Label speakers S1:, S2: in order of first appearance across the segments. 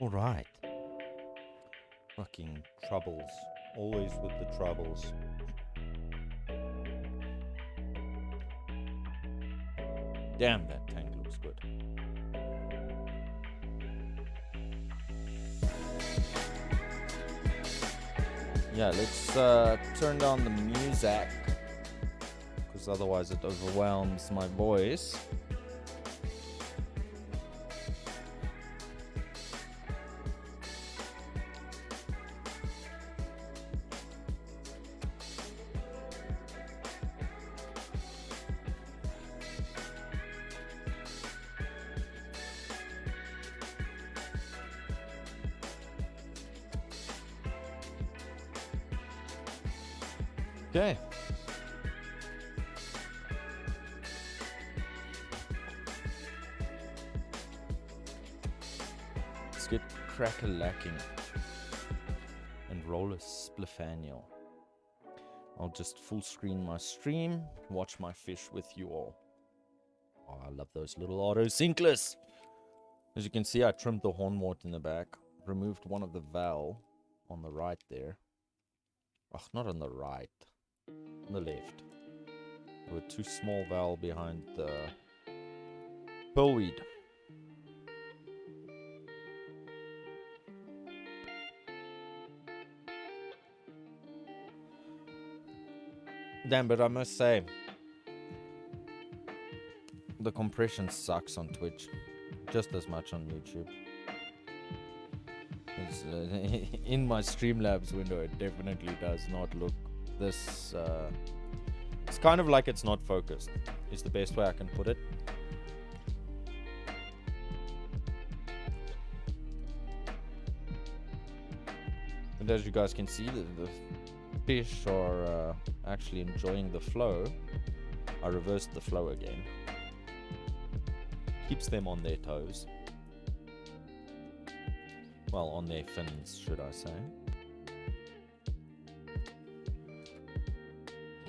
S1: Alright. Fucking troubles. Always with the troubles. Damn, that tank looks good. Yeah, let's turn down the music, because otherwise it overwhelms my voice. Okay. Let's get crack-a-lacking and roll a spliffaniel. I'll just full screen my stream, watch my fish with you all. Oh, I love those little auto sinkless. As you can see, I trimmed the hornwort in the back, removed one of the valve on the right there. Oh, not on the right, on the left. There were two small valve behind the pearlweed. Damn, but I must say, the compression sucks on Twitch, just as much on YouTube. It's, in my Streamlabs window, it definitely does not look this. It's kind of like it's not focused, is the best way I can put it. And as you guys can see, the fish are actually enjoying the flow. I reversed the flow again. Keeps them on their toes. Well, on their fins, should I say.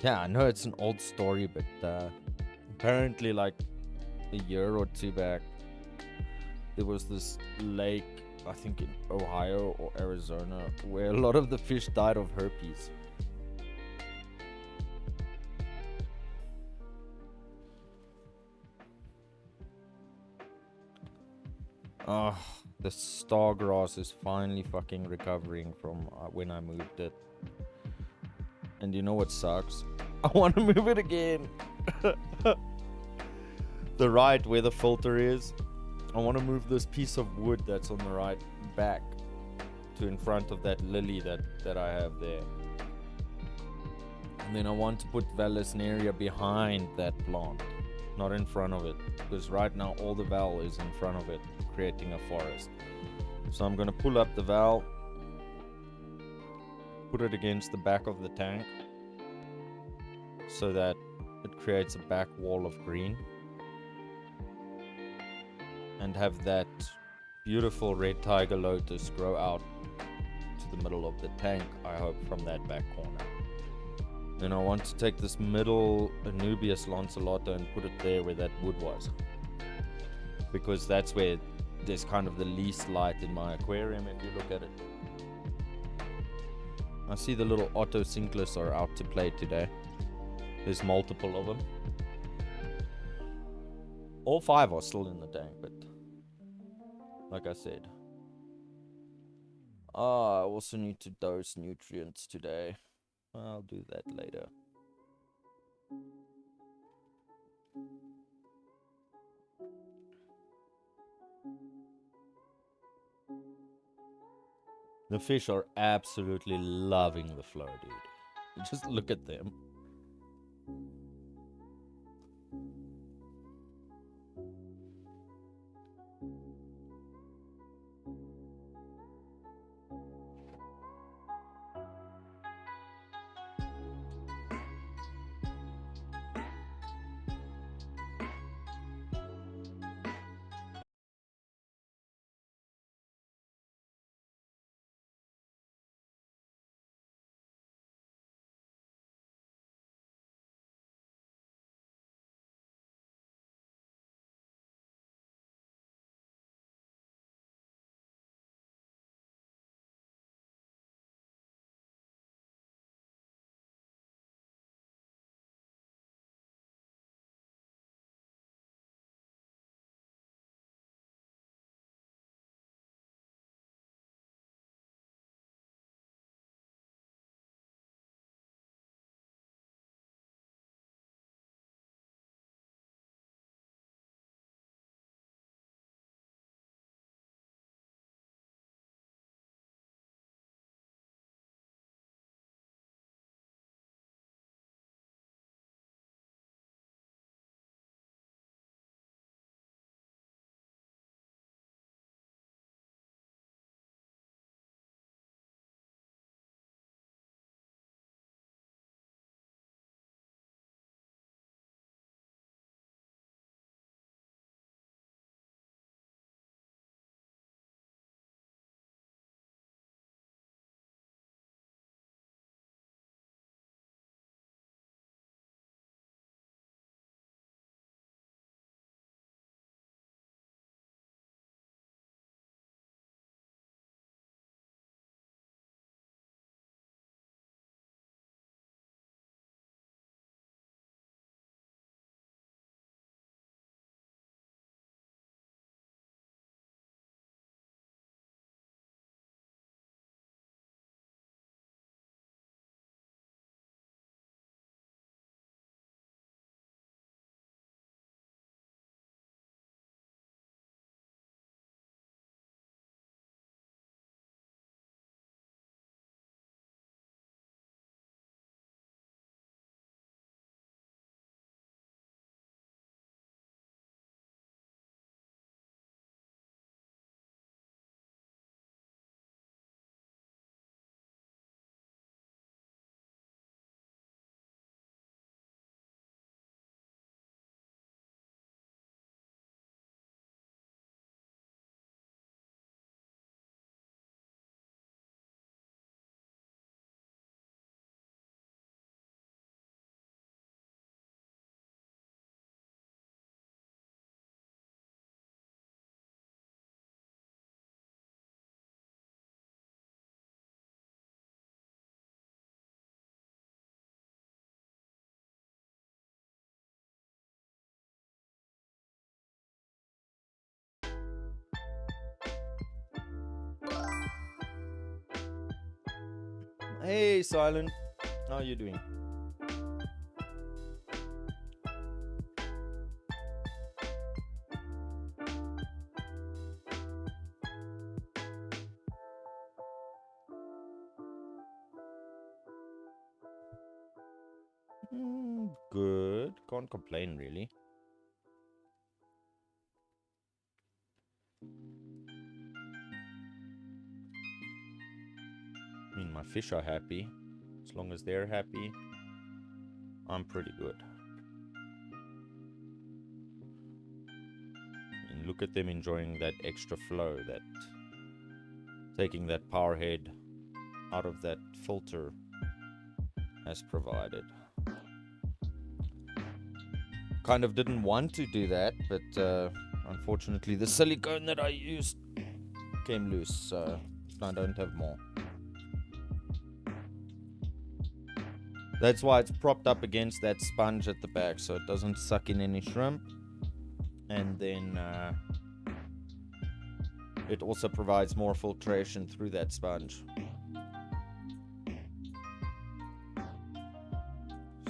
S1: Yeah, I know it's an old story, but apparently like a year or two back, there was this lake, I think in Ohio or Arizona, where a lot of the fish died of herpes. Oh, the stargrass is finally fucking recovering from when I moved it. And you know what sucks? I want to move it again. The right where the filter is. I want to move this piece of wood that's on the right back to in front of that lily that I have there. And then I want to put Vallisneria behind that plant, not in front of it, because right now all the val is in front of it, creating a forest. So I'm going to pull up the val, put it against the back of the tank so that it creates a back wall of green, and have that beautiful red tiger lotus grow out to the middle of the tank, I hope, from that back corner. Then I want to take this middle Anubias lanceolata and put it there where that wood was, because that's where there's kind of the least light in my aquarium if you look at it. I see the little Otto Cinclus are out to play today. There's multiple of them. All 5 are still in the tank, but like I said, I also need to dose nutrients today. I'll do that later. The fish are absolutely loving the flow, dude. Just look at them. Hey, Silent. How are you doing? Good. Can't complain, really. I mean, my fish are happy. As long as they're happy, I'm pretty good. And look at them enjoying that extra flow, that taking that power head out of that filter has provided. Kind of didn't want to do that, but unfortunately the silicone that I used came loose, so I don't have more. That's why it's propped up against that sponge at the back, so it doesn't suck in any shrimp. And then it also provides more filtration through that sponge.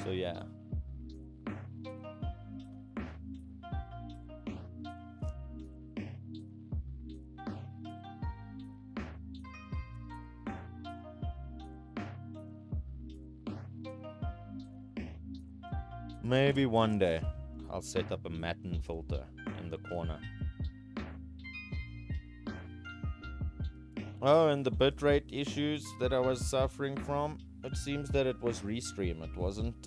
S1: So yeah. Maybe one day I'll set up a matten filter in the corner. Oh, and the bitrate issues that I was suffering from, it seems that it was Restream. It wasn't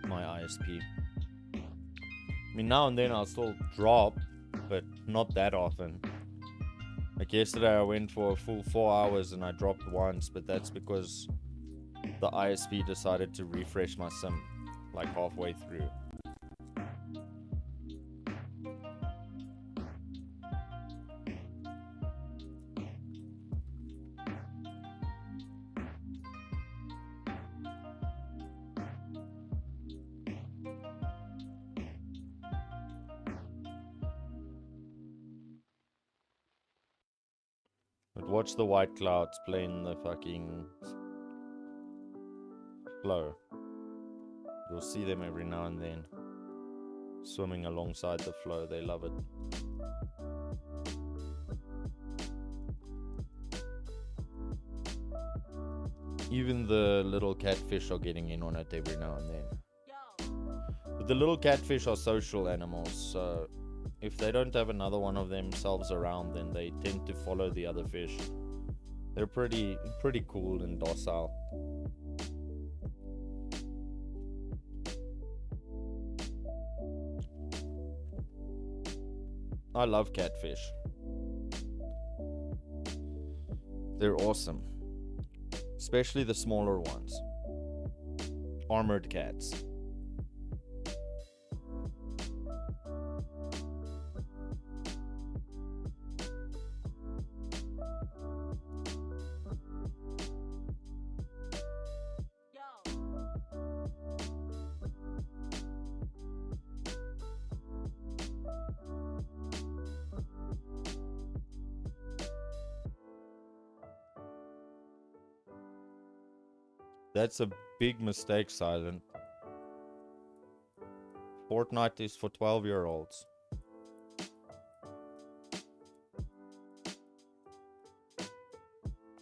S1: my ISP. I mean, now and then I'll still drop, but not that often. Like yesterday I went for a full 4 hours and I dropped once, but that's because the ISP decided to refresh my sim like halfway through. But watch the white clouds play in the fucking flow. You'll see them every now and then swimming alongside the flow. They love it. Even the little catfish are getting in on it every now and then. But the little catfish are social animals, so if they don't have another one of themselves around, then they tend to follow the other fish. They're pretty cool and docile. I love catfish. They're awesome. Especially the smaller ones. Armored cats. That's a big mistake, Silent. Fortnite is for 12-year-olds.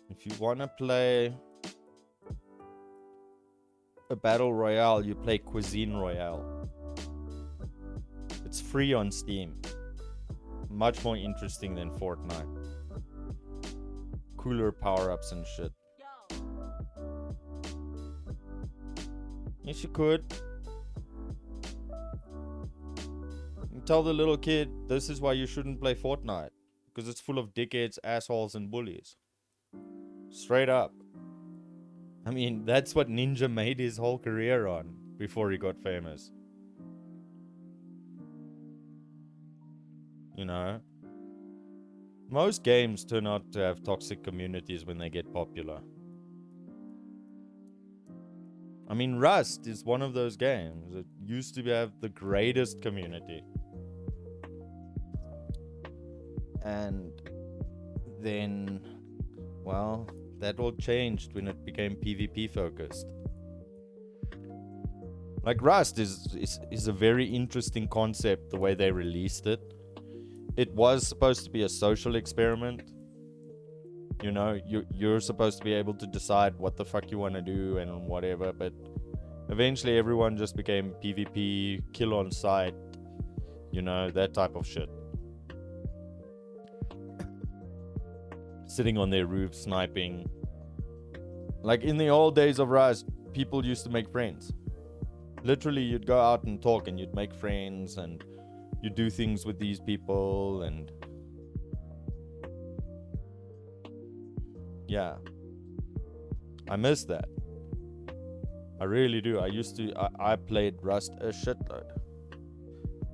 S1: If you want to play a battle royale, you play Cuisine Royale. It's free on Steam. Much more interesting than Fortnite. Cooler power-ups and shit. Yes, you could. You tell the little kid this is why you shouldn't play Fortnite. Because it's full of dickheads, assholes, and bullies. Straight up. I mean, that's what Ninja made his whole career on before he got famous. You know? Most games turn out to have toxic communities when they get popular. I mean, Rust is one of those games. It used to have the greatest community. And then, well, that all changed when it became PvP focused. Like Rust is a very interesting concept, the way they released it. It was supposed to be a social experiment. You know, you're supposed to be able to decide what the fuck you want to do and whatever, but eventually everyone just became PvP, kill on sight, you know, that type of shit. Sitting on their roof sniping. Like in the old days of Rust, people used to make friends. Literally, you'd go out and talk and you'd make friends and you'd do things with these people, and yeah, I miss that. I really do. I played Rust a shitload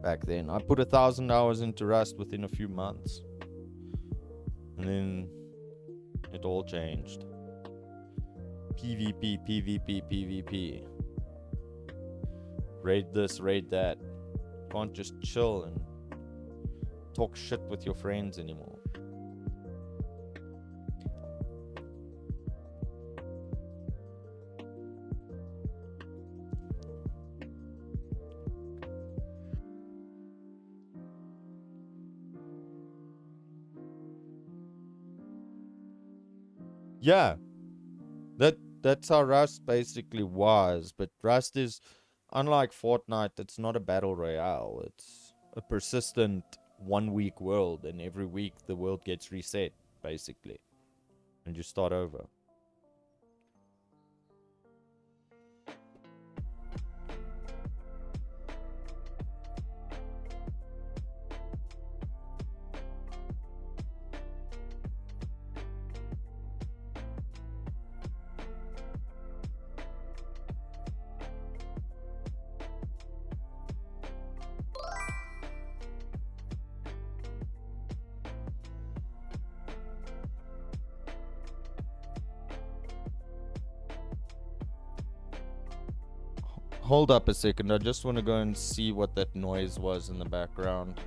S1: back then. I put 1,000 hours into Rust within a few months, and then it all changed. PvP, PvP, PvP. Raid this, raid that. Can't just chill and talk shit with your friends anymore. Yeah, that's how Rust basically was. But Rust is, unlike Fortnite, it's not a battle royale. It's a persistent 1 week world, and every week the world gets reset, basically, and you start over. Hold up a second, I just want to go and see what that noise was in the background.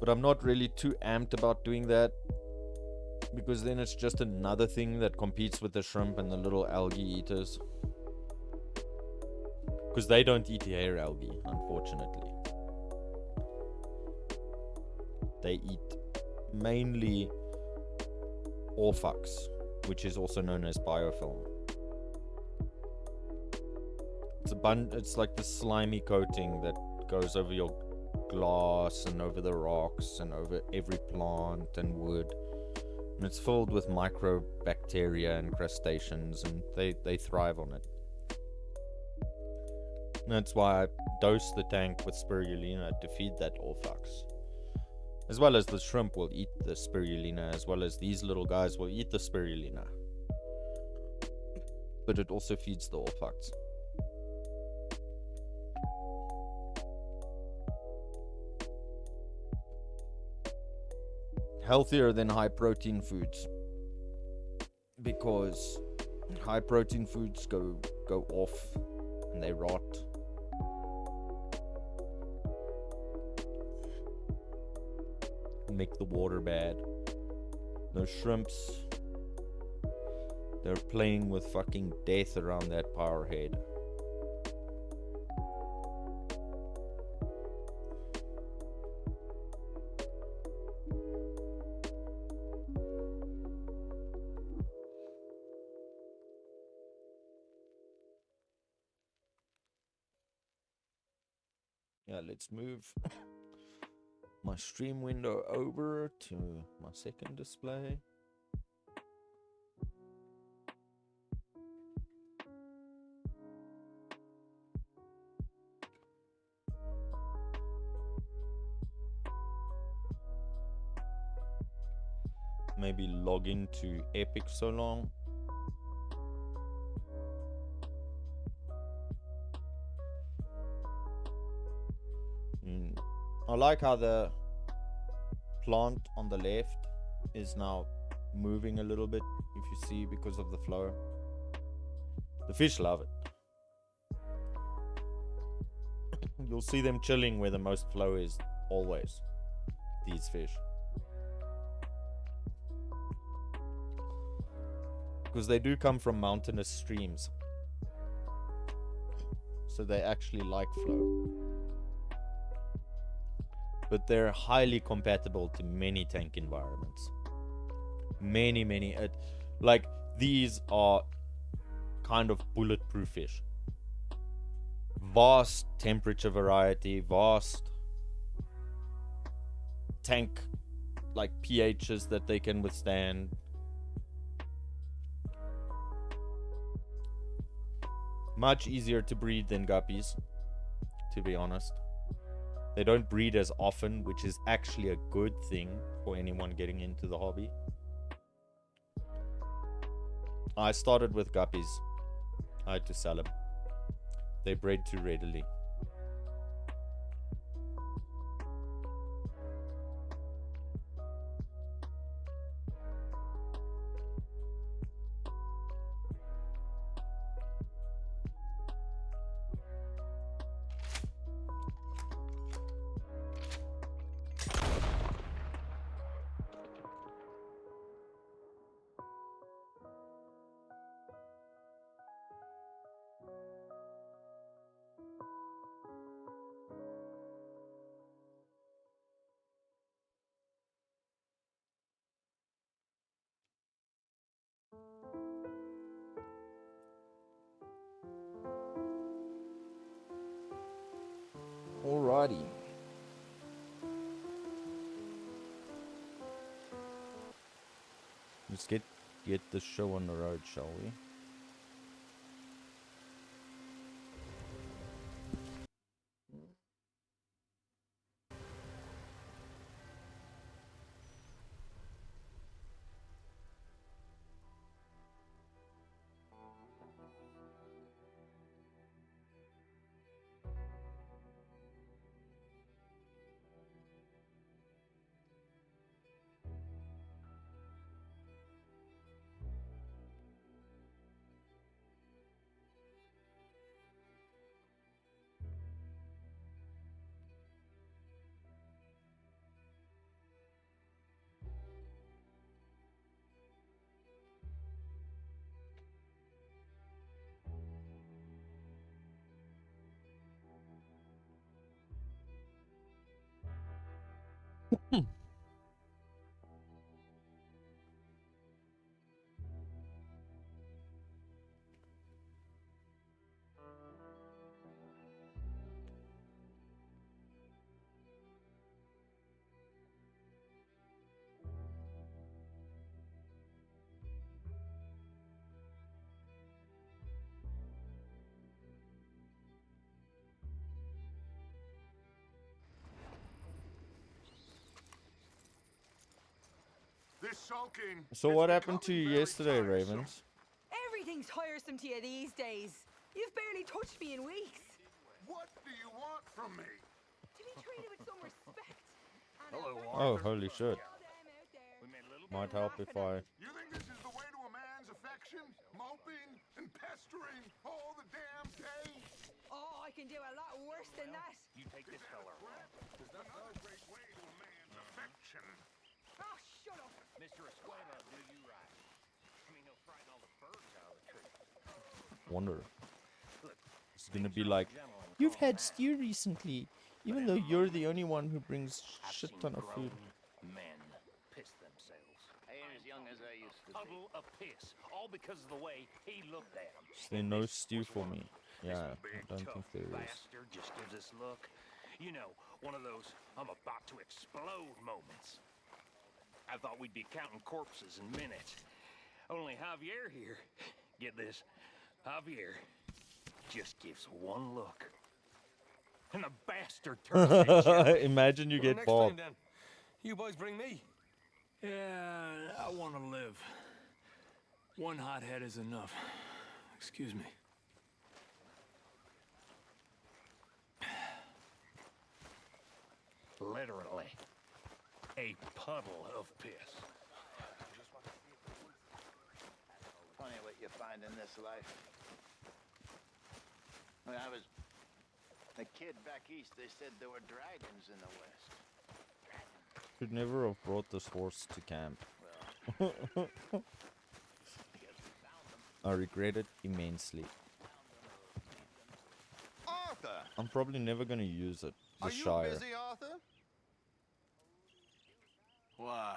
S1: But I'm not really too amped about doing that, because then it's just another thing that competes with the shrimp and the little algae eaters. Because they don't eat hair algae, unfortunately. They eat mainly Orphux, which is also known as biofilm. It's like the slimy coating that goes over your glass and over the rocks and over every plant and wood. And it's filled with microbacteria and crustaceans, and they thrive on it. And that's why I dose the tank with spirulina to feed that Orphux. As well as the shrimp will eat the spirulina, as well as these little guys will eat the spirulina. But it also feeds the Orphux. Healthier than high protein foods, because high protein foods go off and they rot. Make the water bad. Those shrimps, they're playing with fucking death around that power head. Yeah, let's move my stream window over to my second display. Maybe log into Epic so long. I like how the plant on the left is now moving a little bit, if you see, because of the flow. The fish love it. You'll see them chilling where the most flow is, always, these fish. Because they do come from mountainous streams, so they actually like flow. But they're highly compatible to many tank environments. Many. Like, these are kind of bulletproof fish. Vast temperature variety, vast tank, like, pHs that they can withstand. Much easier to breed than guppies, to be honest. They don't breed as often, which is actually a good thing for anyone getting into the hobby. I started with guppies. I had to sell them. They bred too readily. Alrighty. Let's get the show on the road, shall we?
S2: This sulking.
S1: So what happened to you yesterday, Ravens?
S3: Everything's tiresome to you these days. You've barely touched me in weeks.
S2: What do you want from me?
S3: To be treated with some respect. And
S4: Hello,
S1: Oh, holy shit.
S3: all them out there.
S4: We made a little
S1: Might help if I...
S2: You think this is the way to a man's affection? Moping and pestering all the damn day?
S3: Oh, I can do a lot worse than that.
S4: You take this fella.
S2: Another great way to a man's affection.
S3: Oh, shut up.
S4: Mr. Escuela, do you right. I mean, he'll frighten all the birds out of the tree.
S1: Wonder.
S4: Look,
S1: It's gonna be like,
S4: gentlemen,
S1: you've
S4: calm
S1: had
S4: down.
S1: stew recently, even though you're the only one who brings
S4: I've
S1: shit
S4: seen
S1: ton of food.
S4: grown men piss themselves.
S5: I ain't as young as I used to be.
S4: Puddle of piss, all because of the way he looked at him.
S1: Is there no stew for me? Yeah,
S4: This
S1: I
S4: big,
S1: don't
S4: tough
S1: think there is.
S4: bastard just gives this look. You know, one of those I'm about to explode moments. I thought we'd be counting corpses in minutes. Only Javier here, get this, Javier just gives one look. And the bastard turns his shit.
S1: Imagine you get
S6: Next
S1: Bob.
S6: time, then, you boys bring me. Yeah, I want to live. One hot head is enough. Excuse me.
S4: Literally, a puddle of piss.
S5: Funny what you find in this life. When I was a kid back east, they said there were dragons in the west. Dragons.
S1: Should never have brought this horse to camp.
S5: Well, I guess we found them.
S1: I regret it immensely.
S7: Arthur!
S1: I'm probably never gonna use it. The
S7: Are you
S1: Shire.
S7: busy, Arthur?
S6: Why?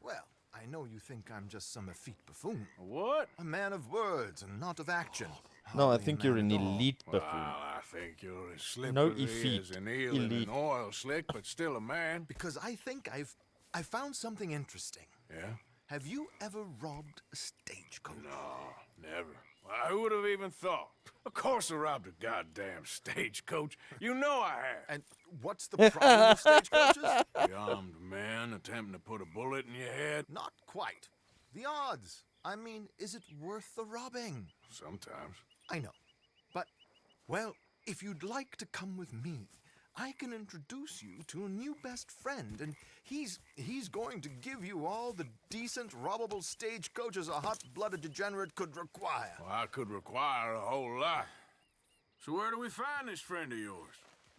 S7: Well, I know you think I'm just some effete buffoon.
S6: What?
S7: A man of words and not of action.
S1: No, I
S7: Hardly a
S1: think you're
S7: man
S1: an
S7: at all.
S1: elite
S6: Well,
S1: buffoon.
S6: I think you're as slippery
S1: No
S6: as
S1: effete.
S6: an eel in
S1: Elite.
S6: an oil slick, but still a man.
S7: Because I think I found something interesting.
S6: Yeah?
S7: Have you ever robbed a stagecoach?
S6: No, never. Well, who would have even thought? Of course I robbed a goddamn stagecoach. You know I have.
S7: And what's the problem with stagecoaches?
S6: The armed man attempting to put a bullet in your head?
S7: Not quite. The odds. I mean, is it worth the robbing?
S6: Sometimes.
S7: I know. But, well, if you'd like to come with me, I can introduce you to a new best friend, and he's going to give you all the decent, robbable stagecoaches a hot-blooded degenerate could require.
S6: Well, I could require a whole lot. So where do we find this friend of yours?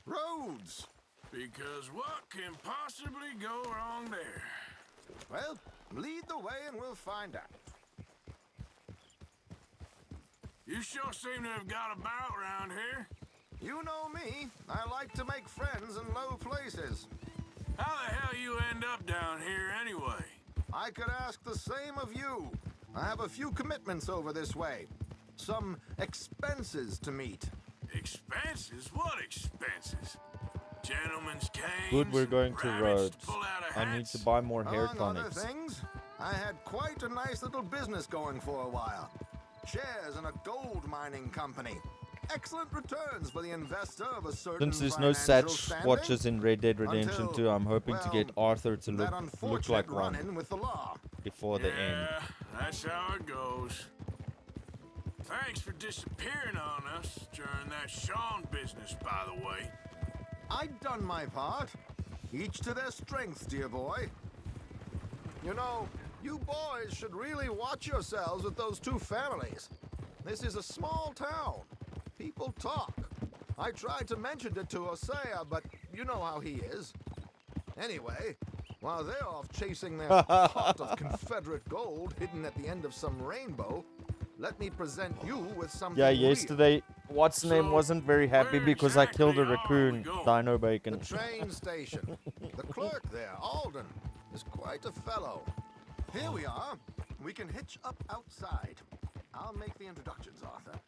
S7: Roads!
S6: Because what can possibly go wrong there?
S7: Well, lead the way and we'll find out.
S6: You sure seem to have got about around here.
S7: You know me. I like to make friends in low places.
S6: How the hell you end up down here anyway?
S7: I could ask the same of you. I have a few commitments over this way. Some expenses to meet.
S6: Expenses? What expenses? Gentlemen's canes?
S1: Good, we're going to
S6: rabbits
S1: Rhodes.
S6: pull out of
S1: I need
S6: hats?
S1: to buy more hair
S7: Among other
S1: tonics.
S7: things, I had quite a nice little business going for a while. Shares in a gold mining company. Excellent returns for the investor of a certain
S1: Since there's no
S7: financial
S1: such
S7: standing,
S1: watches in Red Dead Redemption
S7: until,
S1: 2, I'm hoping to get
S7: well,
S1: Arthur to
S7: that
S1: look
S7: unfortunate
S1: like one
S7: run-in with the law.
S1: before the end.
S6: Yeah, that's how it goes. Thanks for disappearing on us during that Sean business, by the way.
S7: I'd done my part. Each to their strengths, dear boy. You know, you boys should really watch yourselves with those two families. This is a small town. People talk. I tried to mention it to Osea, but you know how he is. Anyway, while they're off chasing their pot of Confederate gold hidden at the end of some rainbow, let me present you with something
S1: Yeah,
S7: real.
S1: yesterday what's name
S6: So,
S1: wasn't very happy
S6: where
S1: because I killed a
S6: exactly are
S1: raccoon.
S6: we going?
S1: Dino
S7: The
S1: bacon.
S7: train station. The clerk there, Alden, is quite a fellow. Here we are. We can hitch up outside. I'll make the introductions, Arthur.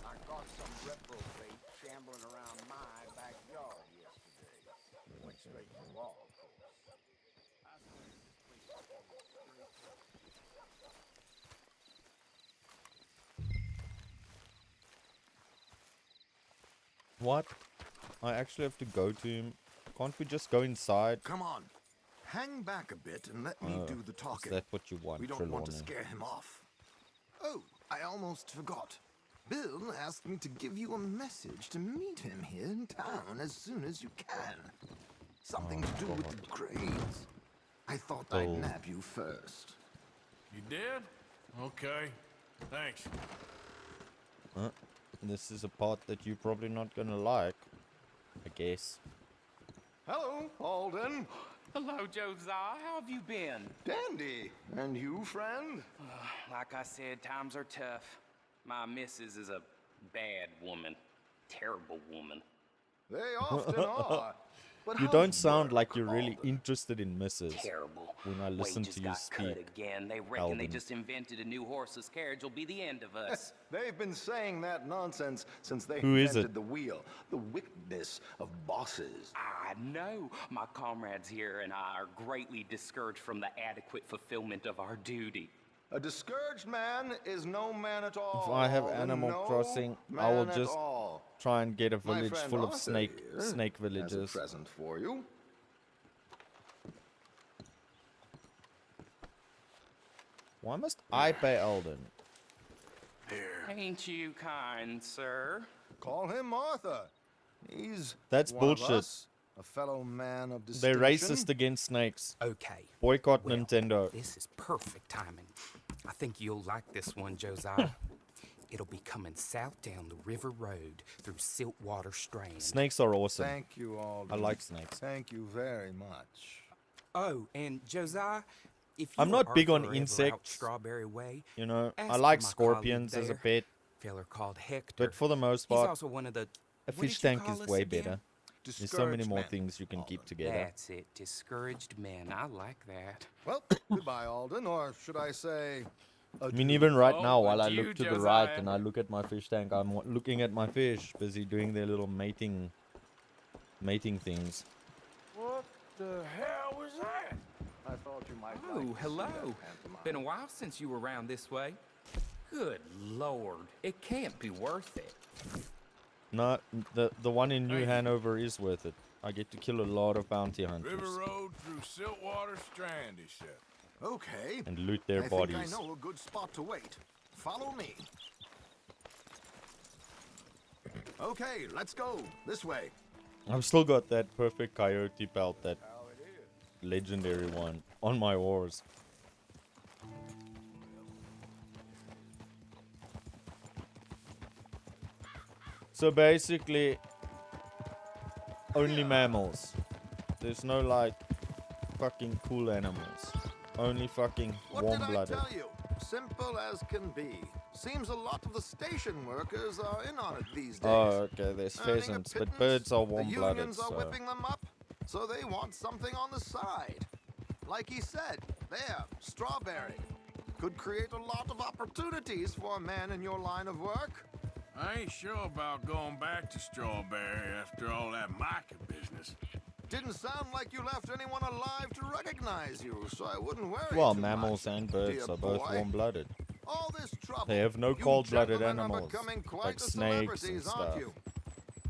S5: I caught some reprobate shambling around my backyard yesterday. Went straight to law, of course. I swear this place is full of straight.
S1: What? I actually have to go to him. Can't we just go inside?
S7: Come on. Hang back a bit and let me do the
S1: Is
S7: talking.
S1: that what you want,
S7: We don't want to
S1: Trelawney?
S7: scare him off. Oh, I almost forgot. Bill asked me to give you a message to meet him here in town as soon as you can. Something to do with the grades. I thought I'd
S1: Bill.
S7: nab you first.
S6: You did? Okay. Thanks.
S1: This is a part that you're probably not gonna like, I guess.
S7: Hello, Alden.
S8: Hello, Josiah. How have you been?
S7: Dandy. And you, friend?
S8: Like I said, times are tough. My missus is a bad woman. Terrible woman.
S7: They often are. But
S1: You
S7: how's
S1: don't sound
S7: work,
S1: like you're really
S7: Alden?
S1: interested in misses.
S8: Terrible.
S1: When I listen
S8: Wages
S1: to you
S8: got cut
S1: speak,
S8: again. They reckon they
S1: Alden.
S8: just invented a new horseless carriage will be the end of us.
S7: They've been saying that nonsense since they
S1: Who is
S7: invented
S1: it?
S7: the wheel. The wickedness of bosses.
S8: I know. My comrades here and I are greatly discouraged from the adequate fulfillment of our duty.
S7: A discouraged man is no man at all.
S1: If I have
S7: Alden,
S1: Animal
S7: no
S1: Crossing, I will
S7: man at
S1: just
S7: all.
S1: try and get a
S7: My
S1: village
S7: friend
S1: full of
S7: Arthur
S1: snake
S7: here has a
S1: villages.
S7: present for you.
S1: Why must I pay Alden?
S8: Ain't you kind, sir?
S7: Call him Arthur. He's
S1: That's
S7: one of
S1: bullshit.
S7: us, a fellow man of
S1: They're
S7: distinction.
S1: racist against snakes.
S9: Okay.
S1: Boycott
S9: Well,
S1: Nintendo.
S9: This is perfect timing. I think you'll like this one, Josiah. It'll be coming south down the river road through Siltwater Strand.
S1: Snakes are awesome.
S7: Thank you, Alden.
S1: I like snakes.
S7: Thank you very much.
S9: Oh, and Josiah, if you
S1: I'm
S9: or
S1: not big on
S9: Arthur are ever out
S1: insects.
S9: Strawberry Way,
S1: You know,
S9: ask
S1: I
S9: for
S1: like
S9: my
S1: scorpions
S9: colleague
S1: as a
S9: there,
S1: pet,
S9: feller called Hector.
S1: but for the most
S9: He's
S1: part,
S9: also one of the
S1: a
S9: what did
S1: fish
S9: you
S1: tank
S9: call
S1: is
S9: us
S1: way
S9: again?
S1: better. There's so many
S7: Discouraged
S1: more
S7: men,
S1: things you can keep
S7: Alden.
S1: together.
S9: That's it, discouraged men. I like that.
S7: Well, goodbye, Alden, or should I say...
S1: I mean, even right
S6: Oh,
S1: now, while I
S6: adieu,
S1: look to the right
S6: Josiah.
S1: and I look at my fish tank, I'm looking at my fish, busy doing their little mating things.
S6: What the hell was that?
S5: I thought you might
S9: Oh,
S5: like to see
S9: hello.
S5: that pantomime.
S9: Been a while since you were around this way. Good Lord, it can't be worth it.
S1: No, the one in New
S6: Thank you.
S1: Hanover is worth it. I get to kill a lot of bounty hunters
S6: River Road through Siltwater Strand, he said.
S7: Okay.
S1: and loot their
S7: I
S1: bodies.
S7: think I know a good spot to wait. Follow me. Okay, let's go. This way.
S1: I've still got that perfect coyote belt, that legendary one, on my oars. So basically, only mammals. There's no like fucking cool animals. Only fucking
S7: What did I
S1: warm-blooded.
S7: tell you? Simple as can be. Seems a lot of the station workers are in on it these days.
S1: Oh, okay. There's
S7: Earning a
S1: pheasants, but
S7: pittance,
S1: birds are
S7: The
S1: warm-blooded.
S7: unions are
S1: So.
S7: whipping them up, so they want something on the side. Like he said, there, strawberry. Could create a lot of opportunities for a man in your line of work.
S6: I ain't sure about going back to Strawberry after all that Micah business.
S7: Didn't sound like you left anyone alive to recognize you, so I wouldn't worry
S1: Well,
S7: too
S1: mammals
S7: much,
S1: and birds
S7: dear
S1: are both
S7: boy.
S1: warm-blooded.
S7: All this trouble.
S1: They have no
S7: you
S1: cold-blooded
S7: gentlemen are
S1: animals,
S7: becoming quite
S1: like
S7: the
S1: snakes and
S7: celebrities, aren't
S1: stuff.
S7: you?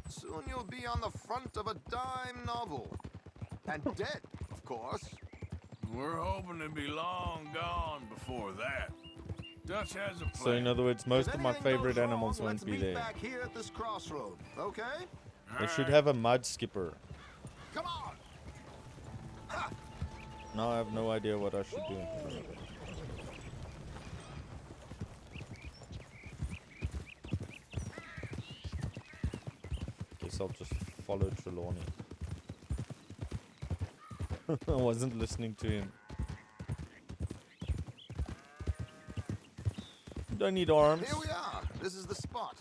S7: Soon you'll be on the front of a dime novel. And dead, of course.
S6: We're hoping to be long gone before that. Dutch has a plan.
S1: So in other words, most
S7: If
S1: of my
S7: anything
S1: favorite
S7: goes wrong,
S1: animals
S7: let's
S1: won't be
S7: meet
S1: there.
S7: back here at this crossroad, okay?
S1: They should have a mud skipper.
S7: Come on. Ha!
S1: Now I have no idea what I should do. Guess I'll just follow Trelawney. I wasn't listening to him. Don't need arms.
S7: Here we are. This is the spot.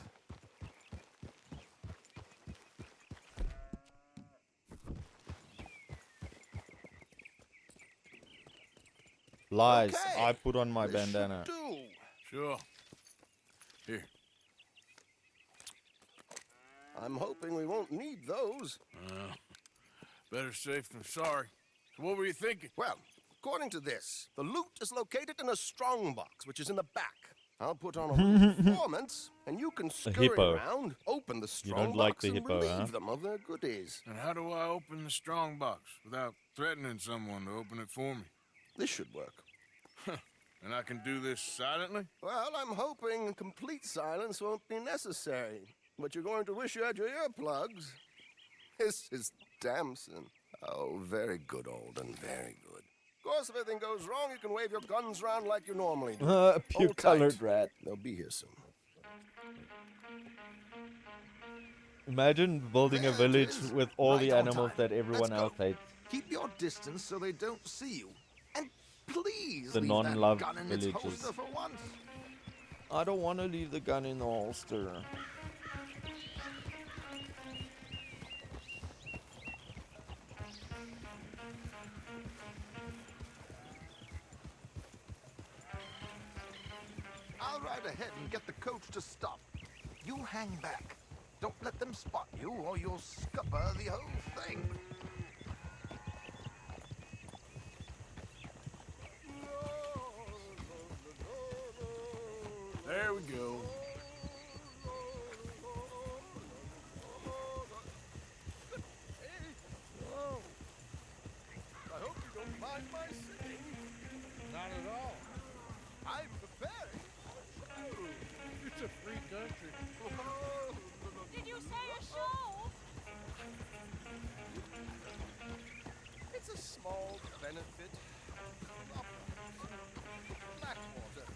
S1: Lies.
S7: Okay,
S1: I put on my
S7: this should
S1: bandana.
S7: do.
S6: Sure. Here.
S7: I'm hoping we won't need those.
S6: Better safe than sorry. So what were you thinking?
S7: Well, according to this, the loot is located in a strong box, which is in the back. I'll put on a little performance, and you can scurry
S1: hippo.
S7: around, open the strong
S1: don't like
S7: box,
S1: the
S7: and
S1: hippo,
S7: relieve
S1: huh?
S7: them of their goodies.
S6: And how do I open the strong box without threatening someone to open it for me?
S7: This should work.
S6: And I can do this silently?
S7: Well, I'm hoping complete silence won't be necessary. But you're going to wish you had your earplugs. This is Damson. Oh, very good, Alden, very good. Of course, if anything goes wrong, you can wave your guns around like you normally do.
S1: A pure
S7: Hold
S1: colored
S7: tight.
S1: rat.
S7: They'll be here soon.
S1: Imagine building a
S7: There it
S1: village
S7: is.
S1: with all
S7: Right
S1: the
S7: on
S1: animals
S7: time.
S1: that everyone
S7: Let's go.
S1: else hates.
S7: Keep your distance so they don't see you. And please
S1: The
S7: leave
S1: non-loved
S7: that gun in its
S1: villages.
S7: holster for once.
S1: I don't want to leave the gun in the holster.
S7: I'll ride ahead and get the coach to stop. You hang back. Don't let them spot you or you'll scupper the whole thing.
S6: There we go.
S7: I hope you don't mind my singing.
S6: Not at all.
S7: I'm preparing.
S6: It's a free country.
S3: Did you say a show?
S7: It's a small benefit. Blackwater.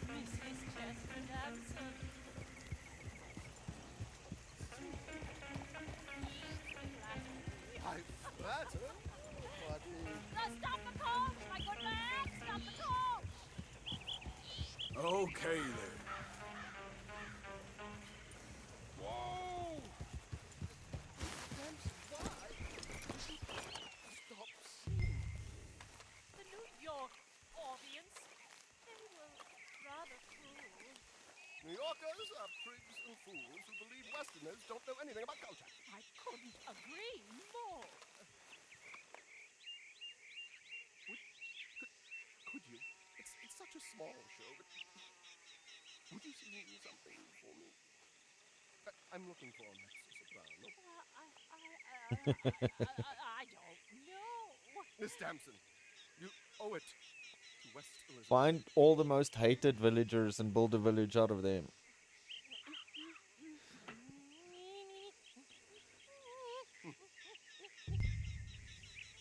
S3: Mrs. Chester Damson.
S7: I flatter. But
S3: Stop the coach, my good man! Stop the coach!
S6: Okay then.
S7: whoa! That's why. Stop singing.
S3: The New York audience, they were rather cruel.
S7: New Yorkers are prigs and fools who believe Westerners don't know anything about culture.
S3: I couldn't agree more.
S7: Could you? It's such a small show, but would you sing something for me? I'm looking for a mezzo-soprano.
S3: I don't know.
S7: Miss Damson, you owe it to West Elizabeth.
S1: Find all the most hated villagers and build a village out of them.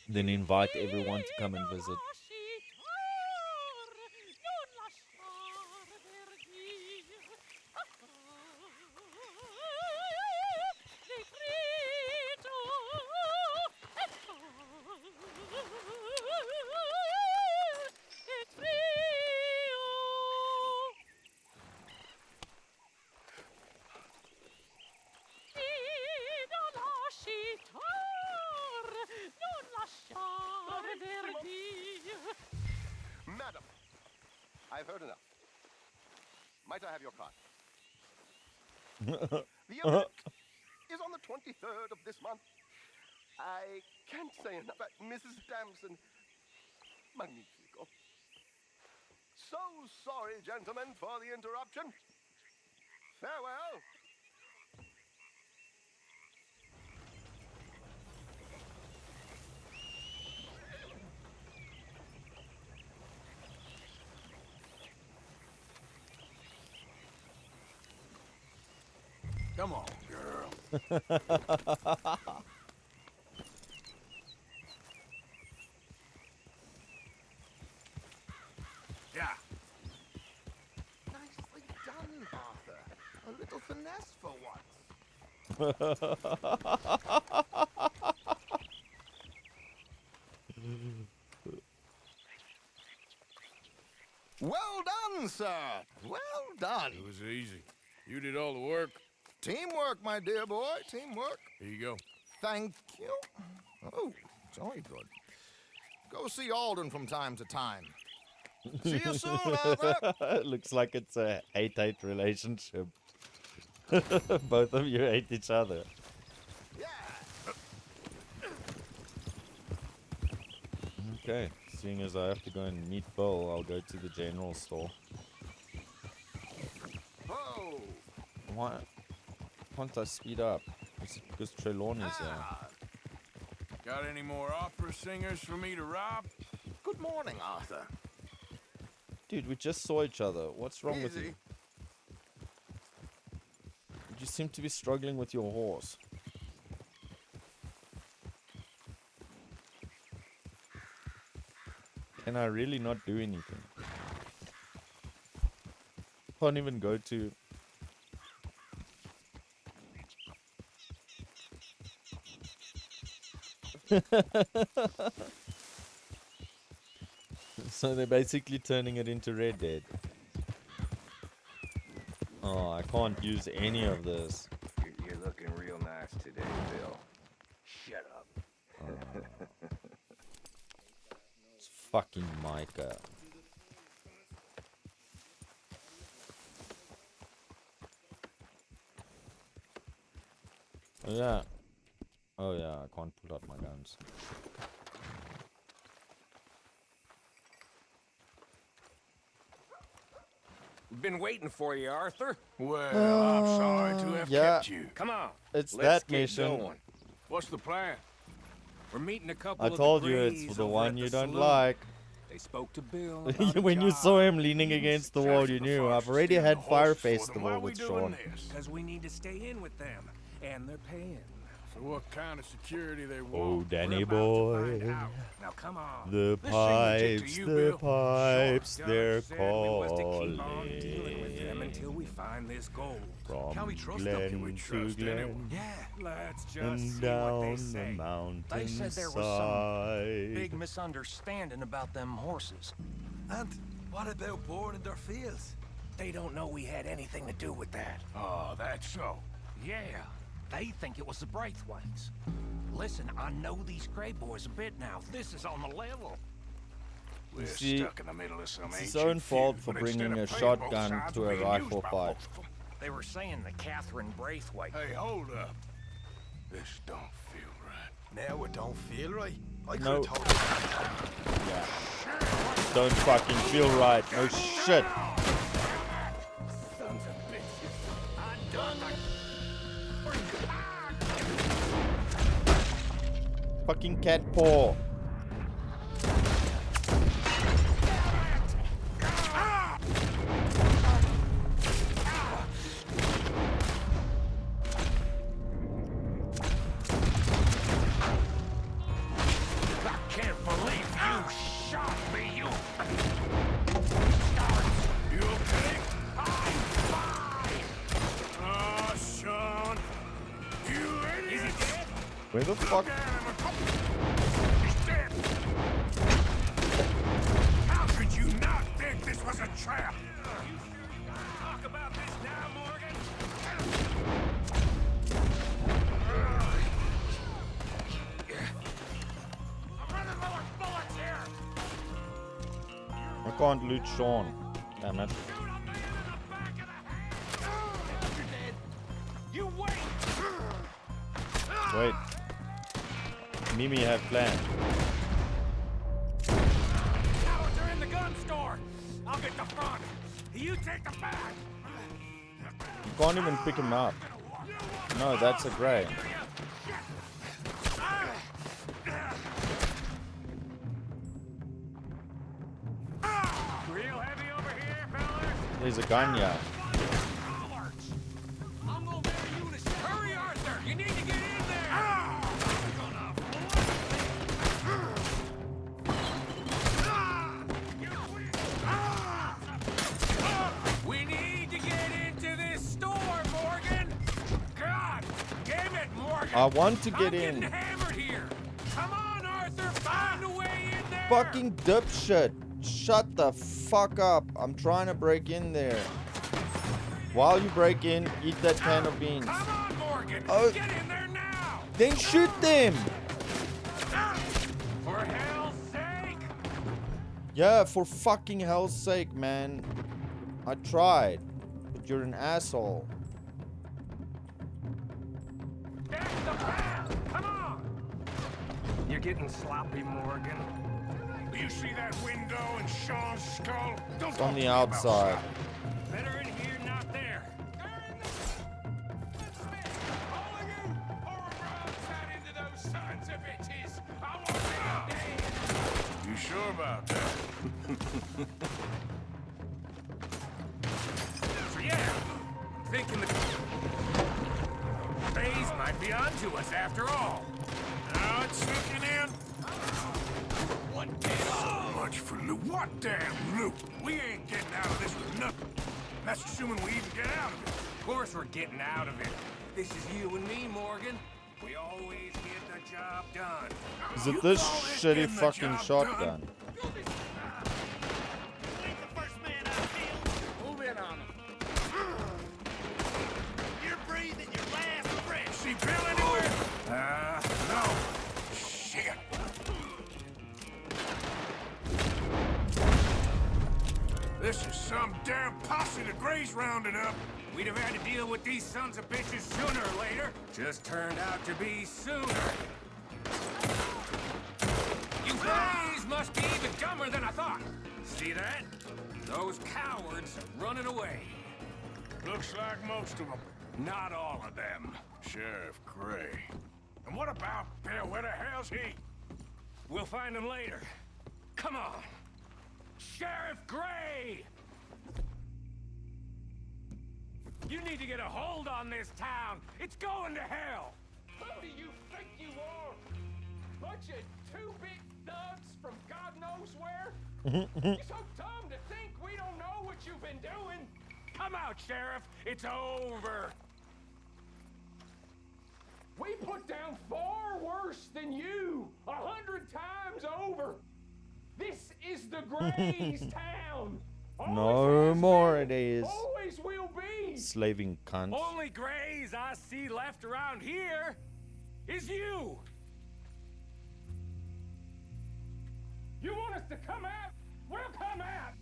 S1: Then invite everyone to come and visit.
S7: Madam, I've heard enough. Might I have your card? The event is on the 23rd of this month. I can't say enough about Mrs. Damson. Magnifico. So sorry, gentlemen, for the interruption. Farewell.
S6: Come on, girl. Yeah.
S7: Nicely done, Arthur. A little finesse for once. Well done, sir. Well done.
S10: It was easy. You did all the work.
S7: Teamwork, my dear boy. Teamwork.
S10: Here you go.
S7: Thank you. Oh, jolly good. Go see Alden from time to time. See you soon, Arthur.
S1: Looks like it's a 8-8 relationship. Both of you hate each other.
S7: Yeah.
S1: Okay, seeing as I have to go and meet Bill, I'll go to the general store.
S7: Oh.
S1: Why can't I speed up? Is it because Trelawney's here?
S10: Got any more opera singers for me to rob?
S7: Good morning, Arthur.
S1: Dude, we just saw each other. What's wrong with
S7: Easy.
S1: you? You seem to be struggling with your horse. Can I really not do anything? Can't even go to... So they're basically turning it into Red Dead. Oh, I can't use any of this.
S5: You're looking real nice today, Bill. Shut up.
S1: It's fucking Micah. Oh yeah. Oh yeah, I can't pull out my guns.
S5: Been waiting for you, Arthur.
S10: Well, I'm sorry to have
S1: yeah.
S10: kept you.
S5: Come on.
S1: It's
S5: let's
S1: that
S5: get
S1: mission.
S5: going.
S10: What's the plan?
S5: We're meeting a couple
S1: I
S5: of
S1: told
S5: the
S1: you it's
S5: Greys
S1: the
S5: over
S1: one
S5: at
S1: you
S5: the
S1: don't
S5: saloon.
S1: like.
S5: They spoke to Bill about a
S1: When you
S5: job.
S1: saw him leaning against the wall, you knew. I've already had Fire Festival with Sean.
S5: Because we need to stay in with them, and they're paying.
S10: So what kind of security they want?
S1: Oh, Danny
S5: We're about to
S1: boy.
S5: find out. Now come on.
S1: The
S5: This thing legit to
S1: pipes,
S5: you,
S1: the
S5: Bill?
S1: pipes,
S5: Sure.
S1: they're
S5: Judge said we was to keep on
S1: calling.
S5: dealing with them until we find this gold.
S1: From
S5: Can we trust them?
S1: Glen
S5: Can we
S1: to
S5: trust
S1: Glen,
S5: anyone? Yeah, let's just
S1: and
S5: see what
S1: down
S5: they
S1: the
S5: say.
S1: mountain
S11: They said there was some big misunderstanding about them horses.
S6: And what about boarding their fields?
S11: They don't know we had anything to do with that.
S10: Oh, that's so.
S11: Yeah, they think it was the Braithwaites. Listen, I know these Grey boys a bit now. This is on the level.
S10: We're
S1: see,
S10: stuck in the middle of some
S1: it's his
S10: ancient
S1: own fault
S10: feud,
S1: for
S10: but instead
S1: bringing
S10: of
S1: a
S10: playing both
S1: shotgun
S10: sides,
S1: to
S10: we're
S1: a
S10: being
S1: rifle
S10: used by
S1: fight.
S10: both of them.
S11: They were saying the Catherine Braithwaite.
S10: Hey, hold up. This don't feel right.
S6: Now it don't feel right. I
S1: No.
S6: could have told you.
S1: Yeah. Don't fucking feel right. No shit.
S5: Sons of bitches. I'm done.
S1: Fucking cat paw.
S5: I can't believe you shot me, you.
S10: You okay?
S5: I'm fine.
S10: Ah, Sean. You idiot!
S1: Where the fuck?
S5: He's dead.
S10: How could you not think this was a trap?
S5: Talk about this now, Morgan. I'm running low on bullets here.
S1: I can't loot Sean. Damn it.
S5: Shoot a man in the back of the head. You're dead. You wait.
S1: Wait. Mimi have plan.
S5: Cowards are in the gun store. I'll get the front. You take the back.
S1: You can't even pick him up. No, that's a grey.
S5: Real heavy over here, fellas.
S1: There's a gun, yeah.
S5: Cowards. I'm gonna bear you to hurry, Arthur. You need to get in there. We need to get into this store, Morgan. God damn it, Morgan.
S1: I want to
S5: I'm
S1: get
S5: getting
S1: in.
S5: hammered here. Come on, Arthur. Find a way in there.
S1: Fucking dipshit. shut the fuck up. I'm trying to break in there. While you break in, eat that can of beans.
S11: Come on, Morgan!
S1: Oh.
S11: Get in there now!
S1: Then shoot them!
S11: For hell's sake!
S1: Yeah, for fucking hell's sake, man. I tried. But you're an asshole.
S11: Get the path! Come on! You're getting sloppy, Morgan. You see that window in Sean's skull? Don't
S1: It's
S11: talk
S1: on
S11: to
S1: the
S11: me about
S1: outside.
S11: sloppy. Better in here, not there. They're in the... All of you! Horror out into those sons of bitches! I want them dead!
S10: You sure about that?
S11: So yeah, I'm thinking the... Phase might be onto us after all.
S10: Now it's sinking in.
S11: What damn...
S10: So much for loot. What damn loot? We ain't getting out of this with nothing. That's assuming we even get out of it.
S11: Of course we're getting out of it. This is you and me, Morgan. We always get the job done.
S1: Is it this shitty fucking shotgun?
S11: Move in on him. You're breathing your last breath.
S10: See Bill anywhere? No. Shit. This is some damn posse the Grays rounded up.
S11: We'd have had to deal with these sons of bitches sooner or later. Just turned out to be sooner. You Grays must be even dumber than I thought. See that? Those cowards running away.
S10: Looks like most of them.
S11: Not all of them.
S10: Sheriff Gray. And what about Bill? Where the hell's he?
S11: We'll find him later. Come on. Sheriff Gray! You need to get a hold on this town. It's going to hell. Who do you think you are? Bunch of two-bit thugs from God knows where? You're so dumb to think we don't know what you've been doing. Come out, Sheriff. It's over. We put down far worse than you. 100 times over. This is the Grays town.
S1: No more it is.
S11: Always will be.
S1: Slaving cunt.
S11: Only Grays I see left around here is you. You want us to come out? We'll come out.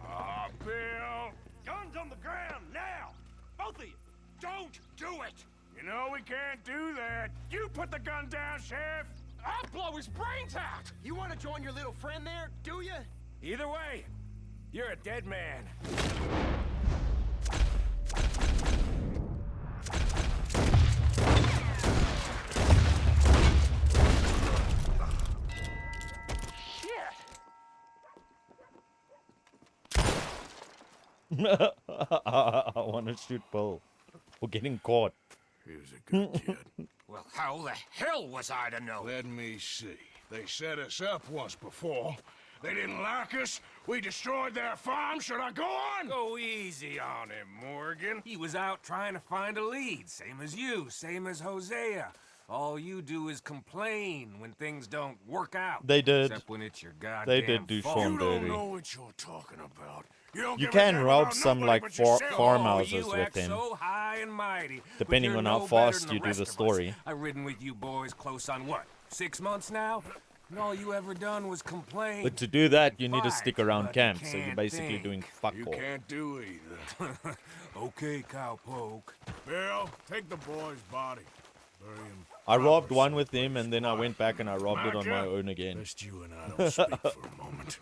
S10: Ah, Bill.
S11: Guns on the ground now. Both of you. Don't do it.
S10: You know we can't do that. You put the gun down, Sheriff.
S11: I'll blow his brains out.
S5: You want to join your little friend there, do you?
S11: Either way, you're a dead man.
S1: I want to shoot Bill. We're getting caught.
S10: He was a good kid.
S11: Well, how the hell was I to know?
S10: Let me see. They set us up once before. They didn't like us. We destroyed their farm. Should I go on?
S11: Go easy on him, Morgan. He was out trying to find a lead, same as you, same as Hosea. All you do is complain when things don't work out.
S1: They did.
S11: Except when it's your goddamn
S1: They did do
S11: fault.
S1: Sean
S10: You don't
S1: dirty.
S10: know what you're talking about. You
S1: You can rob some like farmhouses
S11: you
S1: with
S11: act
S1: him,
S11: so high and mighty, but
S1: depending
S11: you're
S1: on how
S11: no better
S1: fast
S11: than
S1: you do
S11: rest
S1: the
S11: of us.
S1: story.
S11: I've ridden with you boys close on what, 6 months now? And all you ever done was complain.
S1: But to do that, you need to
S11: Fight,
S1: stick around
S11: but
S1: camp,
S11: you
S1: so you're
S11: can't
S1: basically
S11: think.
S1: doing fuck
S10: You
S1: all.
S10: can't do either.
S11: Okay, cowpoke.
S10: Bill, take the boy's body. Bury him.
S1: I robbed one with him, and then I went back and I robbed it on my own again.
S10: Best you and I don't speak for a moment.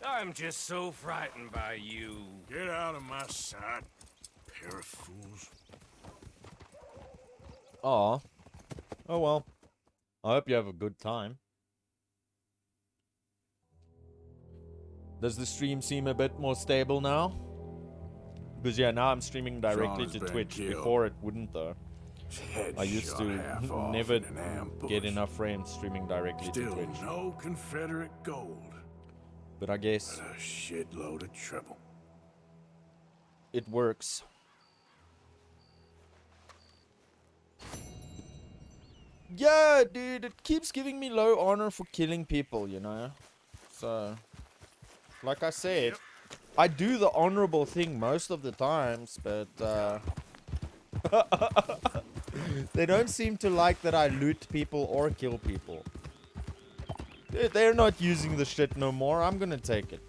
S11: I'm just so frightened by you.
S10: Get out of my sight, pair of fools.
S1: Aw. Oh well. I hope you have a good time. Does the stream seem a bit more stable now? Because yeah, now I'm streaming directly
S10: Sean has
S1: to
S10: been
S1: Twitch.
S10: killed.
S1: Before it wouldn't though. I used to
S10: Half off
S1: never
S10: in an ambush.
S1: get enough frames streaming directly to
S10: Still
S1: Twitch.
S10: no Confederate gold.
S1: But I guess
S10: But a shitload of trouble.
S1: it works. Yeah, dude, it keeps giving me low honor for killing people, you know? So, like I said, I do the honorable thing most of the times, but they don't seem to like that I loot people or kill people. They're not using the shit no more. I'm gonna take it.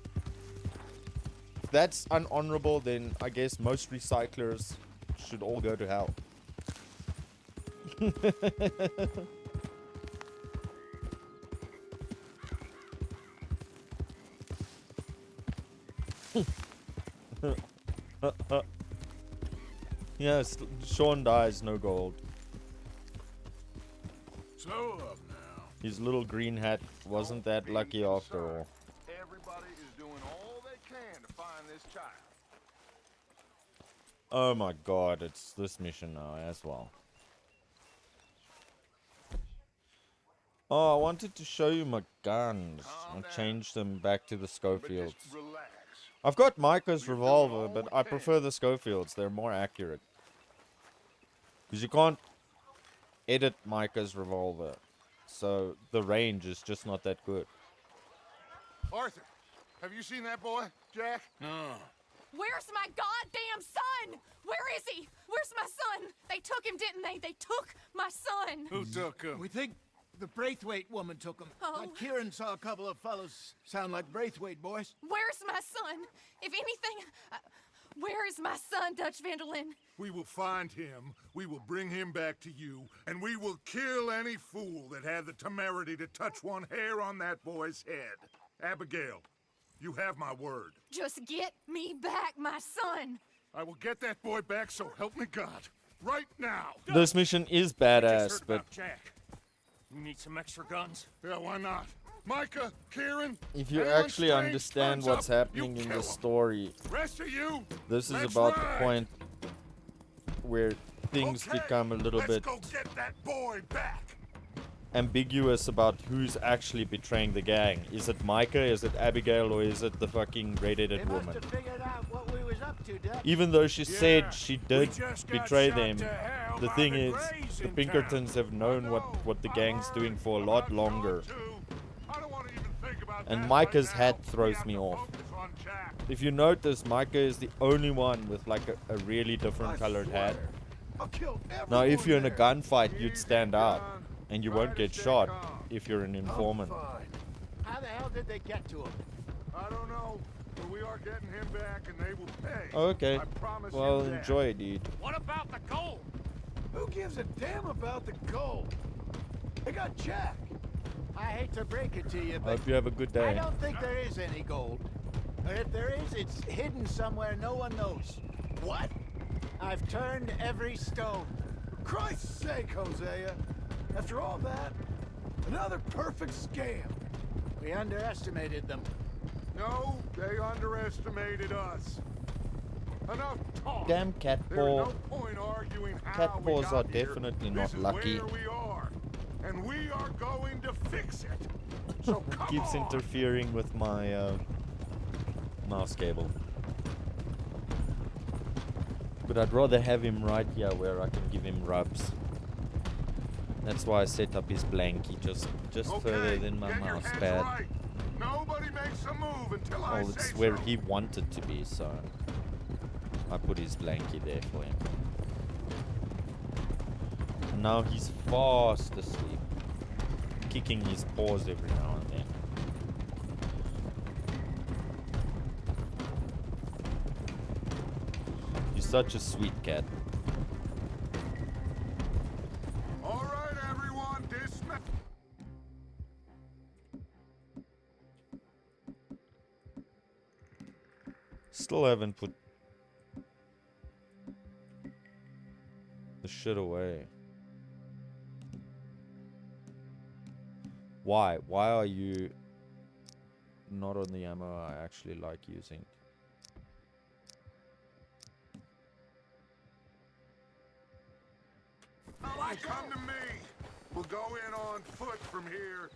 S1: If that's unhonorable, then I guess most recyclers should all go to hell. Yes, Sean dies, no gold.
S10: Slow up now.
S1: His little green hat wasn't that lucky after all.
S2: Everybody is doing all they can to find this child.
S1: Oh my god, it's this mission now as well. Oh, I wanted to show you my guns. I changed them back to the Schofields. I've got Micah's revolver, but I prefer the Schofields. They're more accurate. Because you can't edit Micah's revolver. So the range is just not that good.
S2: Arthur, have you seen that boy, Jack?
S10: No.
S12: Where's my goddamn son? Where is he? Where's my son? They took him, didn't they? They took my son.
S10: Who took him?
S5: We think the Braithwaite woman took him.
S12: Oh.
S5: Kieran saw a couple of fellows sound like Braithwaite boys.
S12: Where's my son? If anything, where is my son, Dutch Vanderlyn?
S2: We will find him, we will bring him back to you, and we will kill any fool that had the temerity to touch one hair on that boy's head. Abigail, you have my word.
S12: Just get me back, my son.
S2: I will get that boy back, so help me God. Right now.
S1: This mission is badass, but
S4: Jack. You need some extra guns?
S2: Yeah, why not? Micah, Kieran,
S1: if you
S2: anyone
S1: actually
S2: strange
S1: understand
S2: turns
S1: what's
S2: up,
S1: happening
S2: you
S1: in
S2: kill
S1: the
S2: 'em.
S1: story,
S2: Rest of you,
S1: this is
S2: let's
S1: about
S2: ride.
S1: the point where things
S2: Okay,
S1: become a little
S2: let's
S1: bit
S2: go get that boy back.
S1: ambiguous about who's actually betraying the gang. Is it Micah, is it Abigail, or is it the fucking red-headed woman?
S5: Figured out what we was up to, Dutch.
S1: Even though she said she did
S10: just got
S1: betray
S10: shot
S1: them,
S10: to hell
S1: the
S10: by
S1: thing
S10: the
S1: is,
S10: Greys
S1: the
S10: in
S1: Pinkertons have known what the gang's doing for a lot longer.
S2: I don't want to even think about
S1: And
S2: that
S1: Micah's
S2: right
S1: hat
S2: now.
S1: throws
S2: We have
S1: me
S2: to
S1: off.
S2: focus on Jack.
S1: If you notice, Micah is the only one with like a really different colored hat.
S2: I'll kill
S1: Now, if
S2: everyone
S1: you're in a
S2: there.
S1: gunfight, you'd
S2: Easy,
S1: stand out,
S2: John.
S1: and you
S2: Right
S1: won't
S2: as
S1: get
S2: they
S1: shot
S2: come.
S1: if you're an informant.
S5: How the hell did they get to him?
S2: I don't know, but we are getting him back, and they will pay.
S1: Okay,
S2: I promise
S1: well,
S2: you that.
S1: enjoy, dude.
S11: What about the gold?
S5: Who gives a damn about the gold? They got Jack. I hate to break it to you, but
S1: Hope you have a good
S5: I
S1: day.
S5: don't think there is any gold. Or if there is, it's hidden somewhere no one knows. What? I've turned every stone.
S2: For Christ's sake, Hosea. After all that, another perfect scam.
S5: We underestimated them.
S2: No, they underestimated us. Enough talk.
S1: Damn cat
S2: There is
S1: paw.
S2: no point arguing how
S1: Cat
S2: we
S1: paws
S2: got
S1: are
S2: here.
S1: definitely
S2: This
S1: not
S2: is
S1: lucky.
S2: where we are, and we are going to fix it. So come
S1: Keeps
S2: on.
S1: interfering with my mouse cable. But I'd rather have him right here where I can give him rubs. That's why I set up his blankie just further than my
S2: get your
S1: mouse
S2: heads
S1: pad.
S2: right. Nobody makes a move until I
S1: Oh,
S2: say
S1: it's where
S2: so.
S1: he wanted to be, so I put his blankie there for him. And now he's fast asleep, kicking his paws every now and then. He's such a sweet cat.
S2: All right, everyone, dismiss.
S1: Still haven't put the shit away. Why? Why are you not on the ammo I actually like using?
S2: Come to me. We'll go in on foot from here.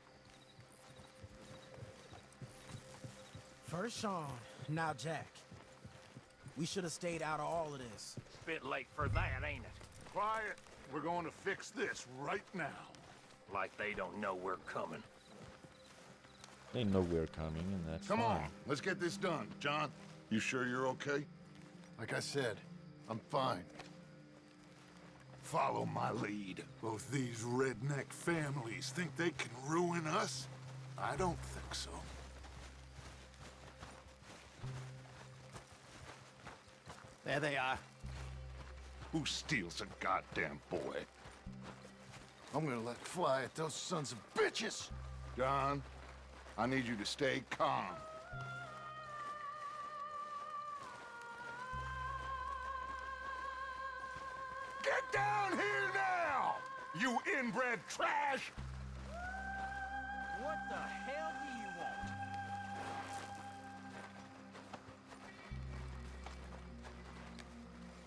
S13: First Sean, now Jack. We should have stayed out of all of this.
S4: Bit late for that, ain't it?
S2: Quiet. We're going to fix this right now.
S4: Like they don't know we're coming.
S1: They know we're coming, and that's
S2: Come
S1: fine.
S2: on, let's get this done. John, you sure you're okay?
S7: Like I said, I'm fine.
S2: Follow my lead. Both these redneck families think they can ruin us? I don't think so.
S5: There they are.
S2: Who steals a goddamn boy?
S7: I'm gonna let fly at those sons of bitches!
S2: John, I need you to stay calm. Get down here now! You inbred trash!
S5: What the hell do you want?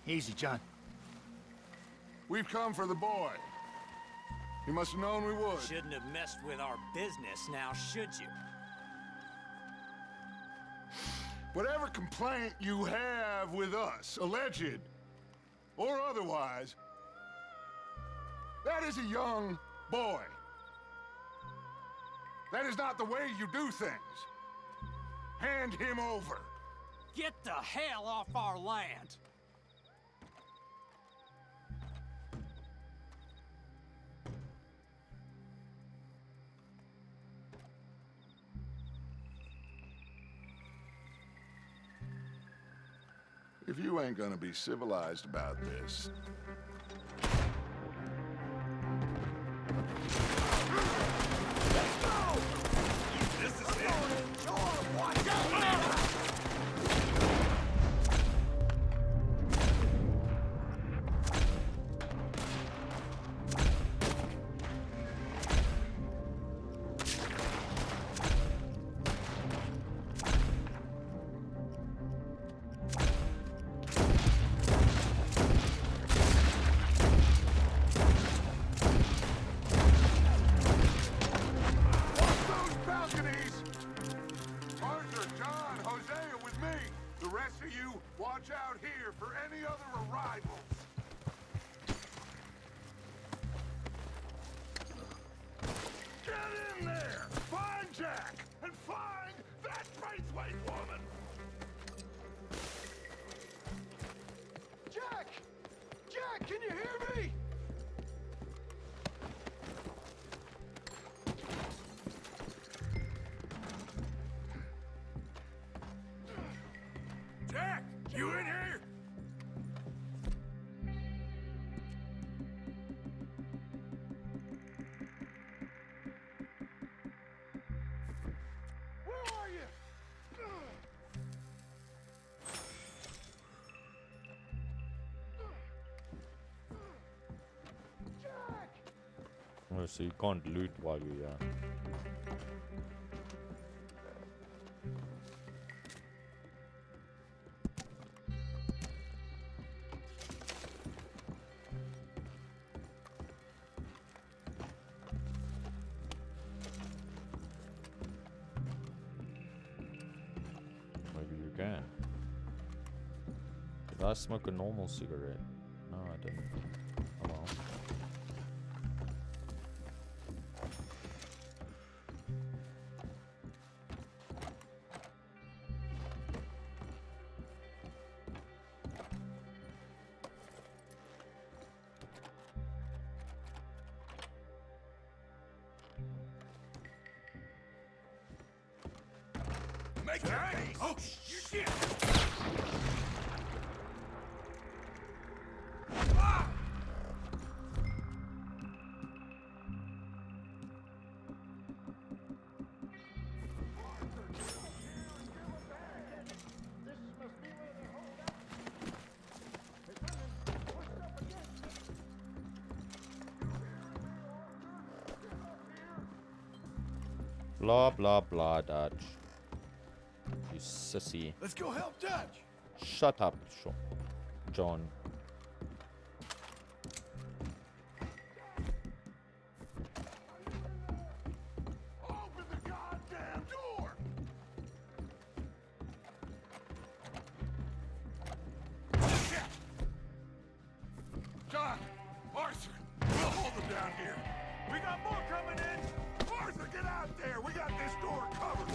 S5: Easy, John.
S2: We've come for the boy. You must have known we would.
S5: Shouldn't have messed with our business now, should you?
S2: Whatever complaint you have with us, alleged or otherwise, that is a young boy. That is not the way you do things. Hand him over.
S5: Get the hell off our land!
S2: If you ain't gonna be civilized about this, watch out here for any other arrivals. Get in there! Find Jack! And find that Braithwaite woman!
S7: Jack! Jack, can you hear me?
S10: Jack, you in here?
S7: Where are you? Jack!
S1: Oh, so you can't loot while you're here. Maybe you can. Did I smoke a normal cigarette? No, I didn't. Oh well.
S10: Make it! Oh, shit! Ah!
S1: Blah blah blah, Dutch. You sissy.
S7: Let's go help Dutch!
S1: Shut up, John.
S2: Open the goddamn door! John! Arthur! We'll hold them down here. We got more coming in! Arthur, get out there! We got this door covered!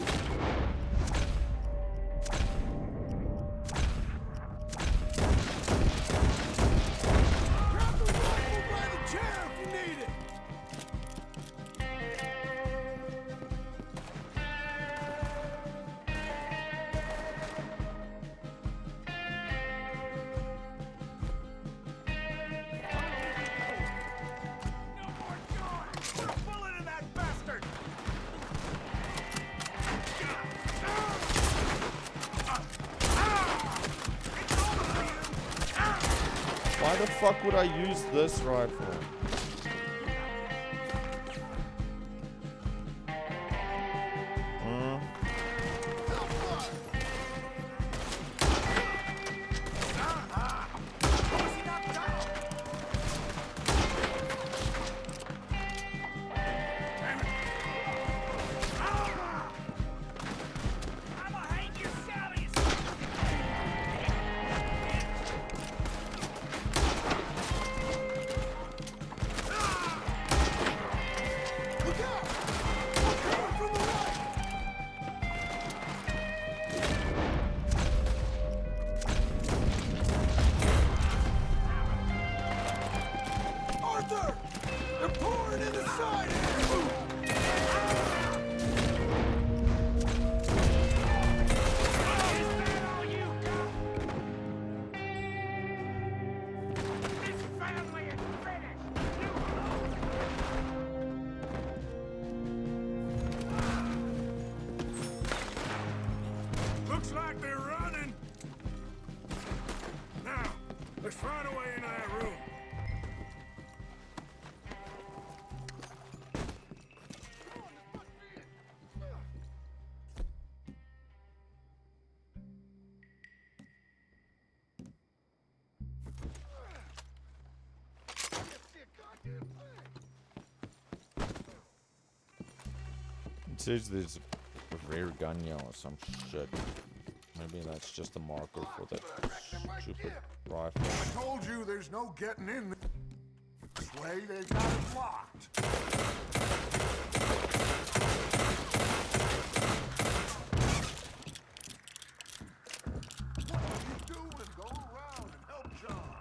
S1: Why the fuck would I use this rifle?
S10: Looks like they're running. Now, let's find a way into that room.
S1: It says there's a rare gun or some shit. Maybe that's just a marker for that stupid rifle.
S2: I told you there's no getting in this way. They got it locked. What are you doing? Go around and help John.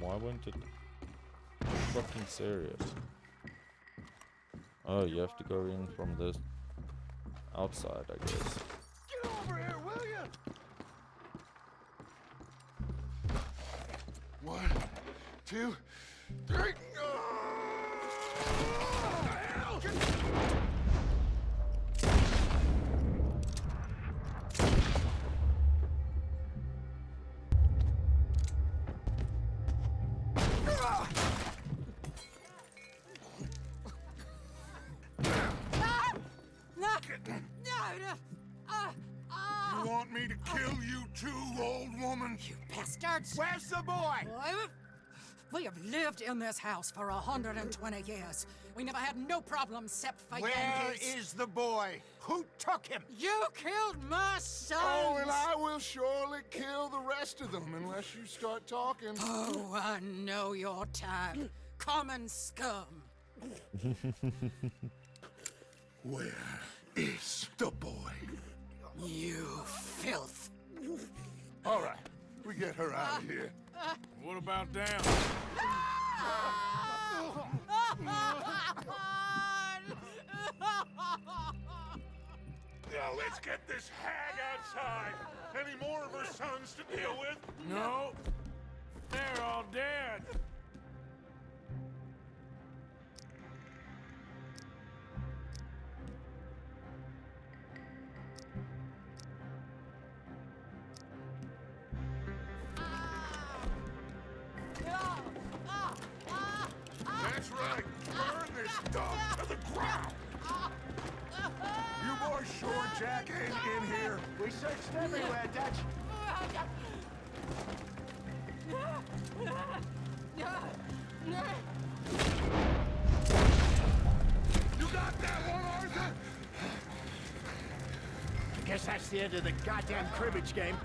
S1: Why won't it? Fucking serious. Oh, you have to go in from this outside, I guess.
S2: Get over here, will you? 1, 2, 3. You want me to kill you too, old woman?
S14: You bastards!
S2: Where's the boy?
S14: We have lived in this house for 120 years. We never had no problems except for
S2: Where
S14: Yankees.
S2: is the boy? Who took him?
S14: You killed my son!
S2: Oh, and I will surely kill the rest of them unless you start talking.
S14: Oh, I know your type. Common scum.
S2: Where is the boy?
S14: You filth.
S2: All right, we get her out of here.
S10: What about down?
S2: Now let's get this hag outside. Any more of her sons to deal with?
S10: No. They're all dead.
S2: That's right. Burn this dog to the ground. You boys sure Jack ain't in here?
S5: We searched everywhere, Dutch.
S2: You got that one, Arthur?
S5: I guess that's the end of the goddamn cribbage game.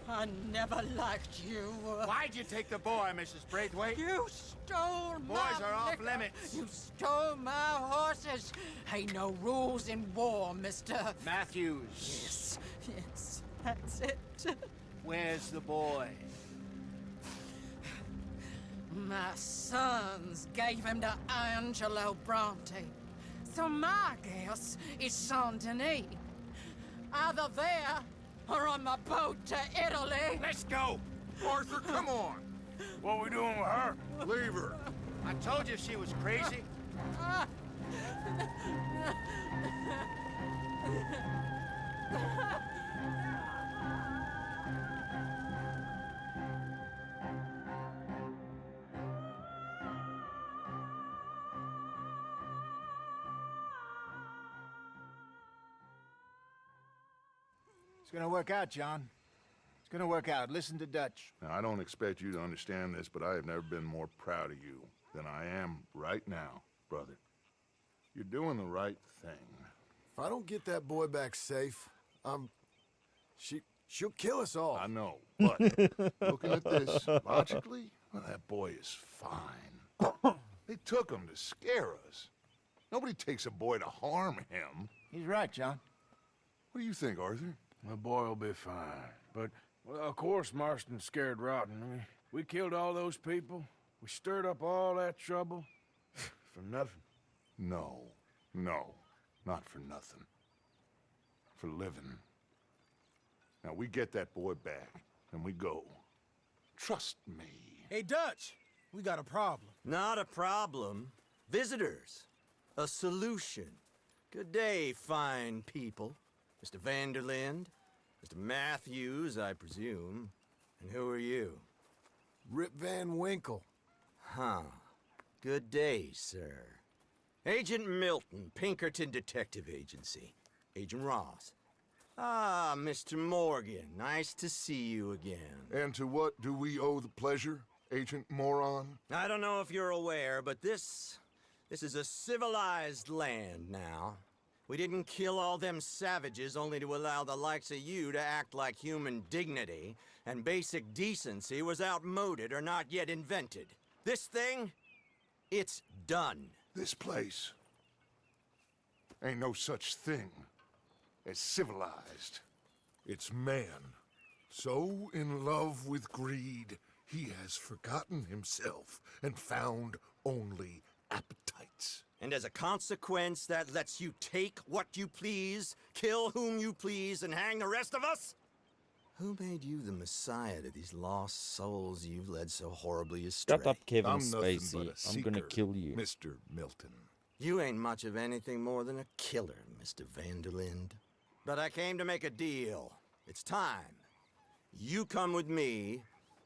S14: I never liked you.
S5: Why'd you take the boy, Mrs. Braithwaite?
S14: You stole my
S5: Boys are off
S14: liquor.
S5: limits.
S14: You stole my horses. Ain't no rules in war, mister.
S5: Matthews.
S14: Yes, yes, that's it.
S5: Where's the boy?
S14: My sons gave him to Angelo Bronte. So my guess is Saint Denis. Either there or on my boat to Italy.
S5: Let's go.
S2: Arthur, come on.
S10: What we doing with her?
S2: Leave her.
S5: I told you she was crazy. It's gonna work out, John. It's gonna work out. Listen to Dutch.
S2: Now, I don't expect you to understand this, but I have never been more proud of you than I am right now, brother. You're doing the right thing.
S15: If I don't get that boy back safe, she'll kill us all.
S2: I know, but looking at this logically, well, that boy is fine. They took him to scare us. Nobody takes a boy to harm him.
S5: He's right, John.
S2: What do you think, Arthur?
S10: The boy will be fine. But, well, of course Marston's scared rotten. I mean, we killed all those people. We stirred up all that trouble. For nothing.
S2: No, not for nothing. For living. Now, we get that boy back, and we go. Trust me.
S13: Hey, Dutch, we got a problem.
S16: Not a problem. Visitors. A solution. Good day, fine people. Mr. Vanderlind, Mr. Matthews, I presume. And who are you?
S15: Rip Van Winkle.
S16: Huh. Good day, sir. Agent Milton, Pinkerton Detective Agency. Agent Ross. Ah, Mr. Morgan, nice to see you again.
S2: And to what do we owe the pleasure, Agent Moron?
S16: I don't know if you're aware, but this is a civilized land now. We didn't kill all them savages only to allow the likes of you to act like human dignity, and basic decency was outmoded or not yet invented. This thing, it's done.
S2: This place ain't no such thing as civilized. It's man, so in love with greed, he has forgotten himself and found only appetites.
S16: And as a consequence, that lets you take what you please, kill whom you please, and hang the rest of us? Who made you the messiah to these lost souls you've led so horribly astray?
S1: Shut up, Kevin
S2: I'm nothing
S1: Spacey.
S2: but a
S1: I'm gonna
S2: seeker,
S1: kill you.
S2: Mr. Milton.
S16: You ain't much of anything more than a killer, Mr. Vanderlind. But I came to make a deal. It's time. You come with me,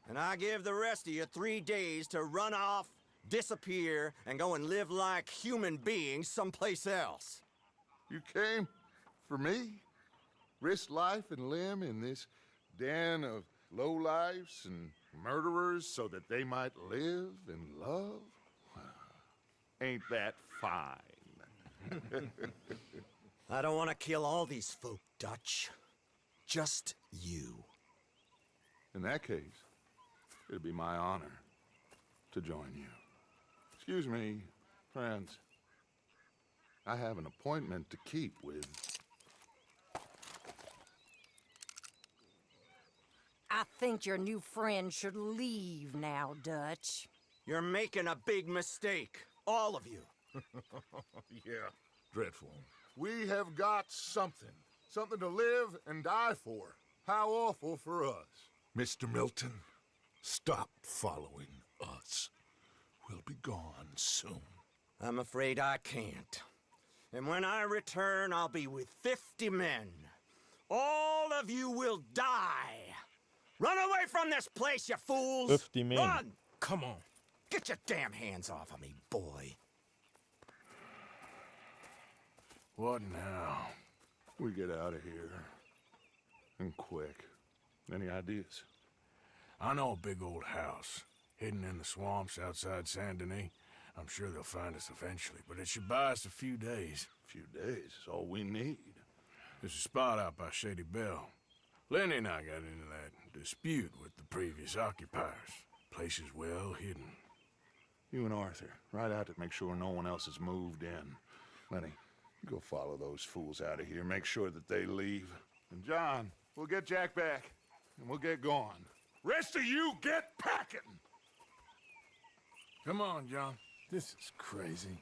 S16: and I give the rest of you 3 days to run off, disappear, and go and live like human beings someplace else.
S2: You came for me? Risk life and limb in this den of lowlifes and murderers so that they might live and love? Ain't that fine?
S16: I don't want to kill all these folk, Dutch. Just you.
S2: In that case, it'd be my honor to join you. Excuse me, friends. I have an appointment to keep with...
S14: I think your new friend should leave now, Dutch.
S16: You're making a big mistake. All of you.
S2: Yeah, dreadful. We have got something. Something to live and die for. How awful for us. Mr. Milton, stop following us. We'll be gone soon.
S16: I'm afraid I can't. And when I return, I'll be with 50 men. All of you will die. Run away from this place, you fools!
S1: 50 men.
S16: Run!
S13: Come on.
S16: Get your damn hands off of me, boy.
S10: What now?
S2: We get out of here. And quick. Any ideas?
S10: I know a big old house, hidden in the swamps outside Saint Denis. I'm sure they'll find us eventually, but it should buy us a few days.
S2: A few days is all we need.
S10: There's a spot out by Shady Bell. Lenny and I got into that dispute with the previous occupiers. Place is well hidden.
S2: You and Arthur, ride out to make sure no one else has moved in. Lenny, you go follow those fools out of here. Make sure that they leave. And John, we'll get Jack back, and we'll get going. Rest of you, get packing!
S10: Come on, John.
S15: This is crazy.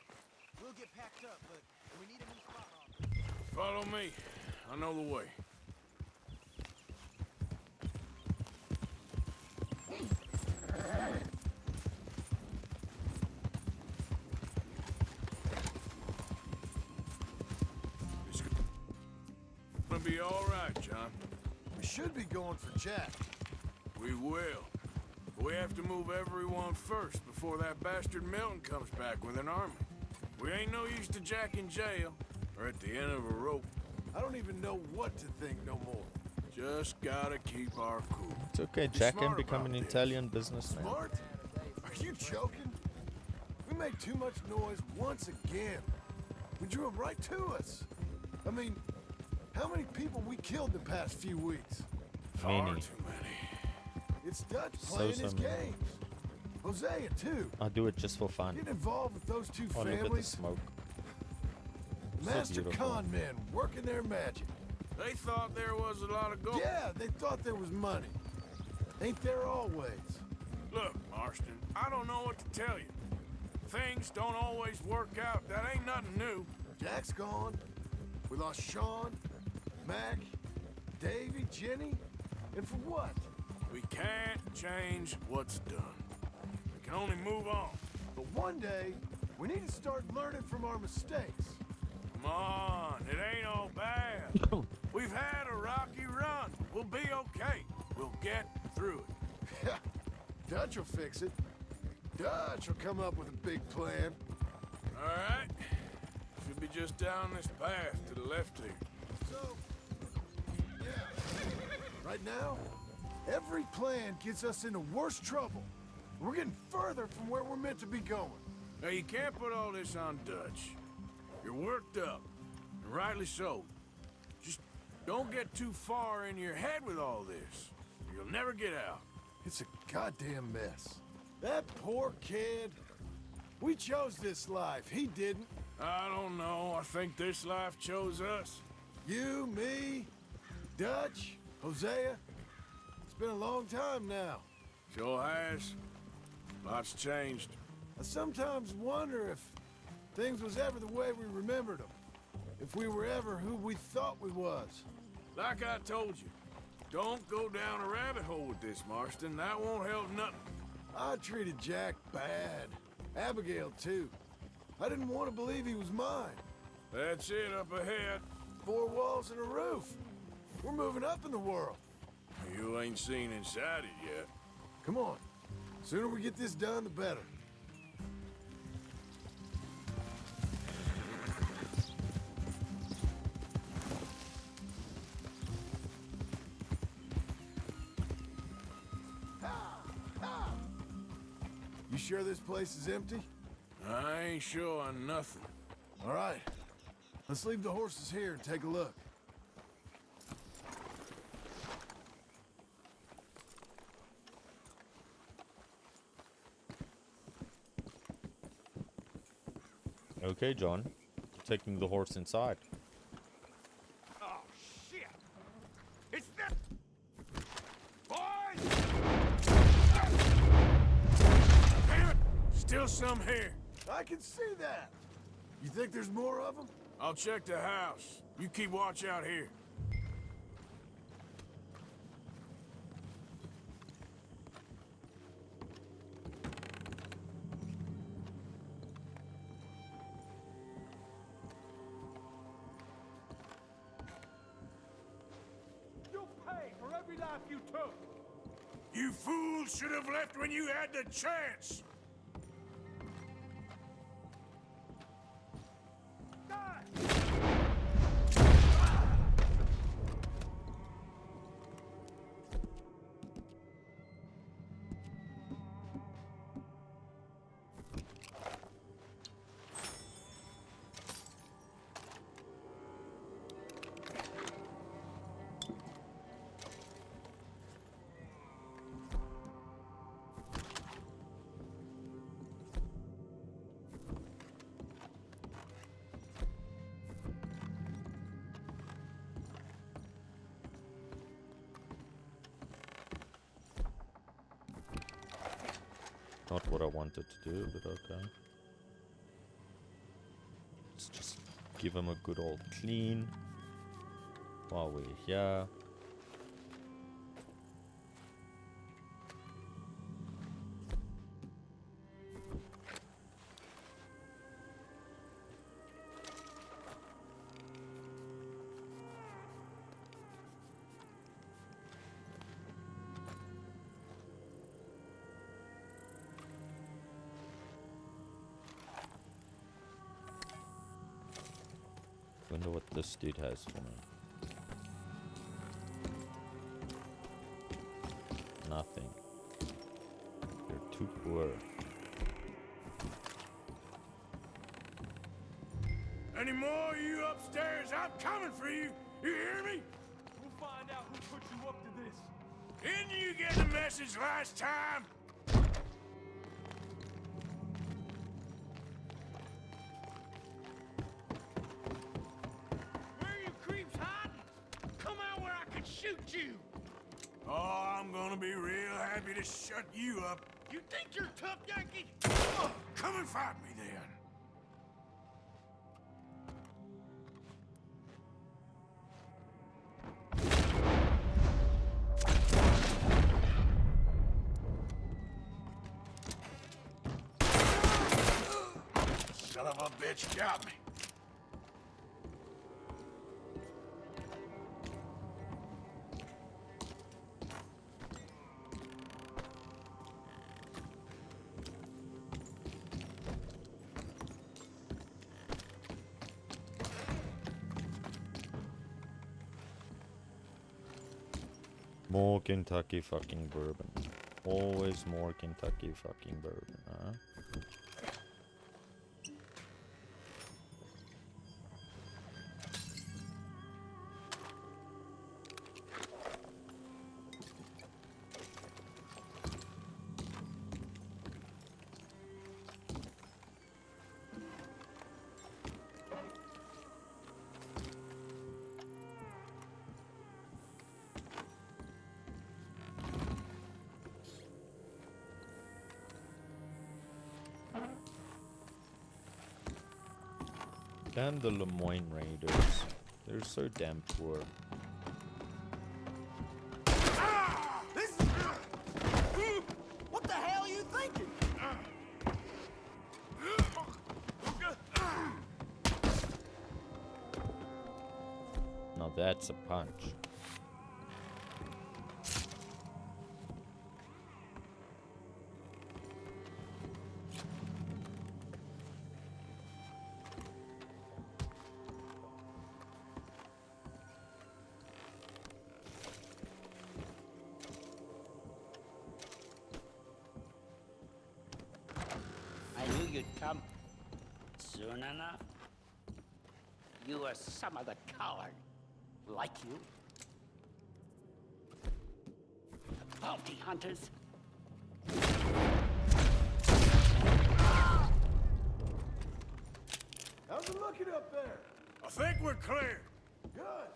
S13: We'll get packed up, but we need a new spot.
S10: Follow me. I know the way. It's gonna be all right, John.
S15: We should be going for Jack.
S10: We will. But we have to move everyone first before that bastard Milton comes back with an army. We ain't no use to Jack in jail or at the end of a rope.
S15: I don't even know what to think no more.
S10: Just gotta keep our cool.
S1: It's okay,
S10: Be
S1: Jack can
S10: smart
S1: become an
S10: about this.
S1: Italian businessman.
S15: Smart? Are you joking? We made too much noise once again. We drew them right to us. I mean, how many people we killed the past few weeks?
S10: Far
S1: Many.
S10: too many.
S15: It's Dutch
S1: So
S15: playing his
S1: many.
S15: games. Hosea, too.
S1: I do it just for fun.
S15: Getting involved with those two
S1: Oh, look at the
S15: families.
S1: smoke. So
S15: Master
S1: beautiful.
S15: con men working their magic.
S10: They thought there was a lot of gold.
S15: Yeah, they thought there was money. Ain't there always?
S10: Look, Marston, I don't know what to tell you. Things don't always work out. That ain't nothing new.
S15: Jack's gone. We lost Sean, Mac, Davy, Jenny. And for what?
S10: We can't change what's done. We can only move on.
S15: But one day, we need to start learning from our mistakes.
S10: Come on, it ain't all bad. We've had a rocky run. We'll be okay. We'll get through it.
S15: Dutch will fix it. Dutch will come up with a big plan.
S10: All right. Should be just down this path to the left here.
S15: So, yeah. Right now, every plan gets us into worse trouble. We're getting further from where we're meant to be going.
S10: Now, you can't put all this on Dutch. You're worked up, and rightly so. Just don't get too far in your head with all this. Or you'll never get out.
S15: It's a goddamn mess. That poor kid. We chose this life. He didn't.
S10: I don't know. I think this life chose us.
S15: You, me, Dutch, Hosea. It's been a long time now.
S10: Sure has. Lots changed.
S15: I sometimes wonder if things was ever the way we remembered them. If we were ever who we thought we was.
S10: Like I told you, don't go down a rabbit hole with this, Marston. That won't help nothing.
S15: I treated Jack bad. Abigail, too. I didn't want to believe he was mine.
S10: That's it up ahead.
S15: 4 walls and a roof. We're moving up in the world.
S10: You ain't seen inside it yet.
S15: Come on. Sooner we get this done, the better. You sure this place is empty?
S10: I ain't sure on nothing.
S15: All right. Let's leave the horses here and take a look.
S1: Okay, John. Taking the horse inside.
S11: Oh, shit! It's that... Boys!
S10: Damn it! Still some here.
S15: I can see that. You think there's more of them?
S10: I'll check the house. You keep watch out here.
S11: You'll pay for every life you took!
S10: You fools should have left when you had the chance.
S1: Not what I wanted to do, but okay. Let's just give him a good old clean while we're here. Wonder what this dude has for me. Nothing. You're too poor.
S10: Any more of you upstairs? I'm coming for you. You hear me?
S11: We'll find out who put you up to this.
S10: Didn't you get the message last time?
S11: Where are you creeps hiding? Come out where I can shoot you.
S10: Oh, I'm gonna be real happy to shut you up.
S11: You think you're tough, Yankee?
S10: Oh, come and fight me then. Son of a bitch got me.
S1: More Kentucky fucking bourbon. Always more Kentucky fucking bourbon, huh? And the Lemoyne Raiders. They're so damn poor.
S5: What the hell are you thinking?
S1: Now that's a punch.
S5: I knew you'd come soon enough. You are some other coward, like you. Bounty hunters.
S15: How's it looking up there?
S10: I think we're clear.
S15: Good.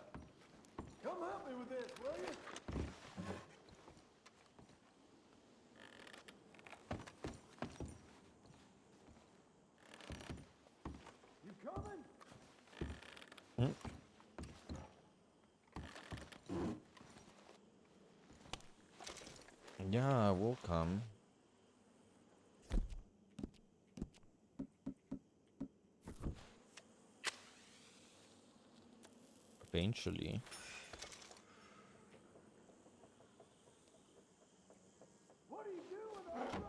S15: Come help me with this, will you? You coming?
S1: Yeah, we'll come. Eventually.
S15: What are you doing over?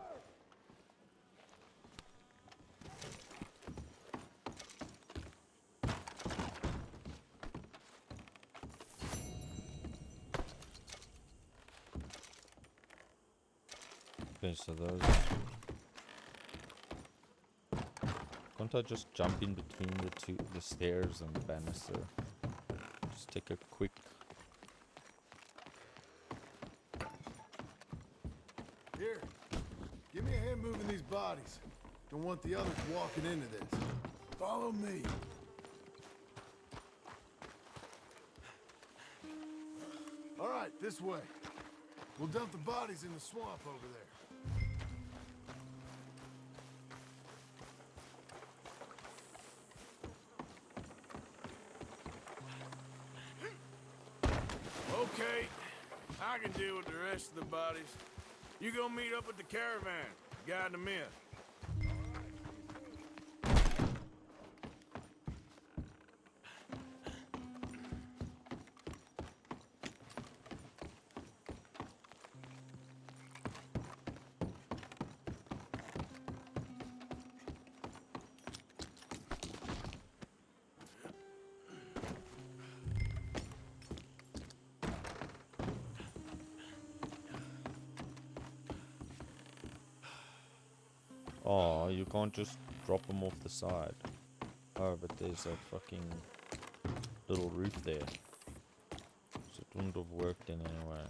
S1: Okay, so those... Can't I just jump in between the stairs and the banister? Just take a quick...
S15: Here, give me a hand moving these bodies. Don't want the others walking into this. Follow me. All right, this way. We'll dump the bodies in the swamp over there.
S10: Okay, I can deal with the rest of the bodies. You go meet up with the caravan. Guide them in.
S1: Oh, you can't just drop them off the side. Oh, but there's a fucking little roof there. So it wouldn't have worked in any way.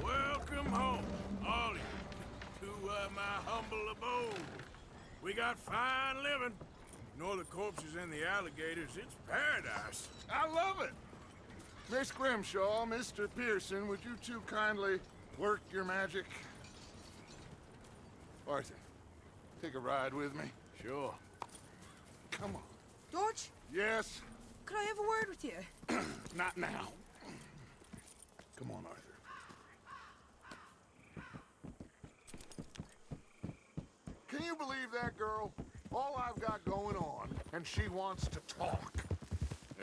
S10: Welcome home, all of you, to my humble abode. We got fine living. Ignore the corpses and the alligators. It's paradise.
S2: I love it. Miss Grimshaw, Mr. Pearson, would you two kindly work your magic? Arthur, take a ride with me.
S10: Sure.
S2: Come on.
S3: George,
S2: Yes?
S3: could I have a word with you?
S2: Not now. Come on, Arthur. Can you believe that girl? All I've got going on, and she wants to talk.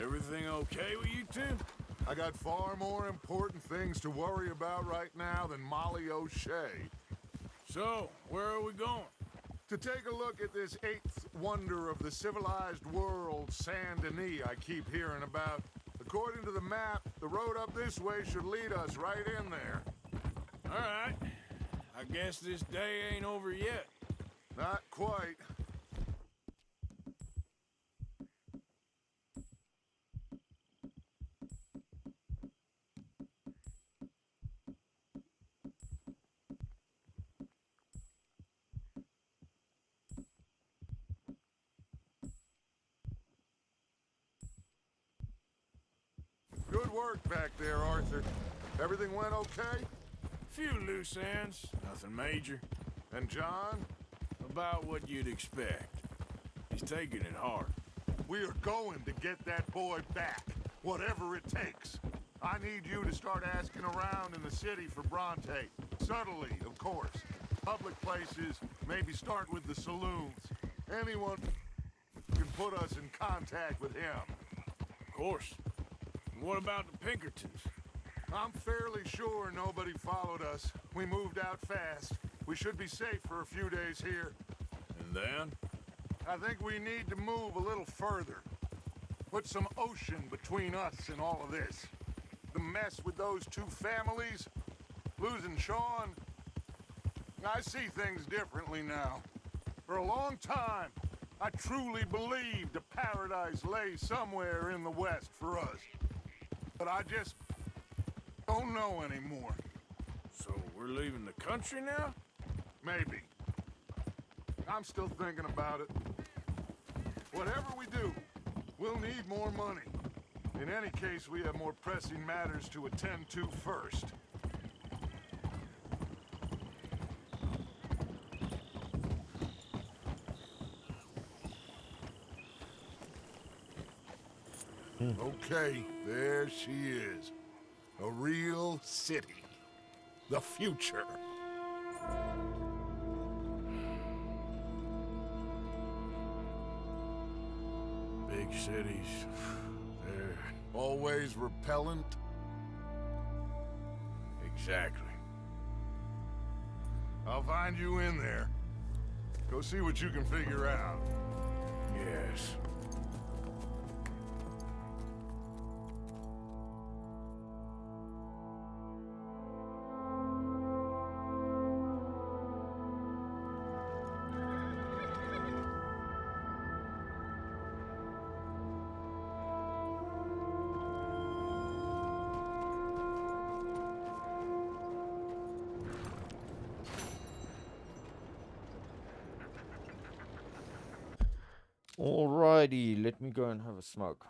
S10: Everything okay with you two?
S2: I got far more important things to worry about right now than Molly O'Shea.
S10: So, where are we going?
S2: To take a look at this eighth wonder of the civilized world, Saint Denis, I keep hearing about. According to the map, the road up this way should lead us right in there.
S10: All right. I guess this day ain't over yet.
S2: Not quite. Good work back there, Arthur. Everything went okay?
S10: Few loose ends, nothing major.
S2: And John?
S10: About what you'd expect. He's taking it hard.
S2: We are going to get that boy back, whatever it takes. I need you to start asking around in the city for Bronte. Subtly, of course. Public places, maybe start with the saloons. Anyone can put us in contact with him.
S10: Of course. And what about the Pinkertons?
S2: I'm fairly sure nobody followed us. We moved out fast. We should be safe for a few days here.
S10: And then?
S2: I think we need to move a little further. Put some ocean between us and all of this. The mess with those two families, losing Sean. I see things differently now. For a long time, I truly believed a paradise lay somewhere in the West for us. But I just don't know anymore.
S10: So we're leaving the country now?
S2: Maybe. I'm still thinking about it. Whatever we do, we'll need more money. In any case, we have more pressing matters to attend to first. Okay, there she is. A real city. The future.
S10: Big cities. They're
S2: always repellent.
S10: Exactly.
S2: I'll find you in there. Go see what you can figure out.
S10: Yes.
S1: Alrighty, let me go and have a smoke.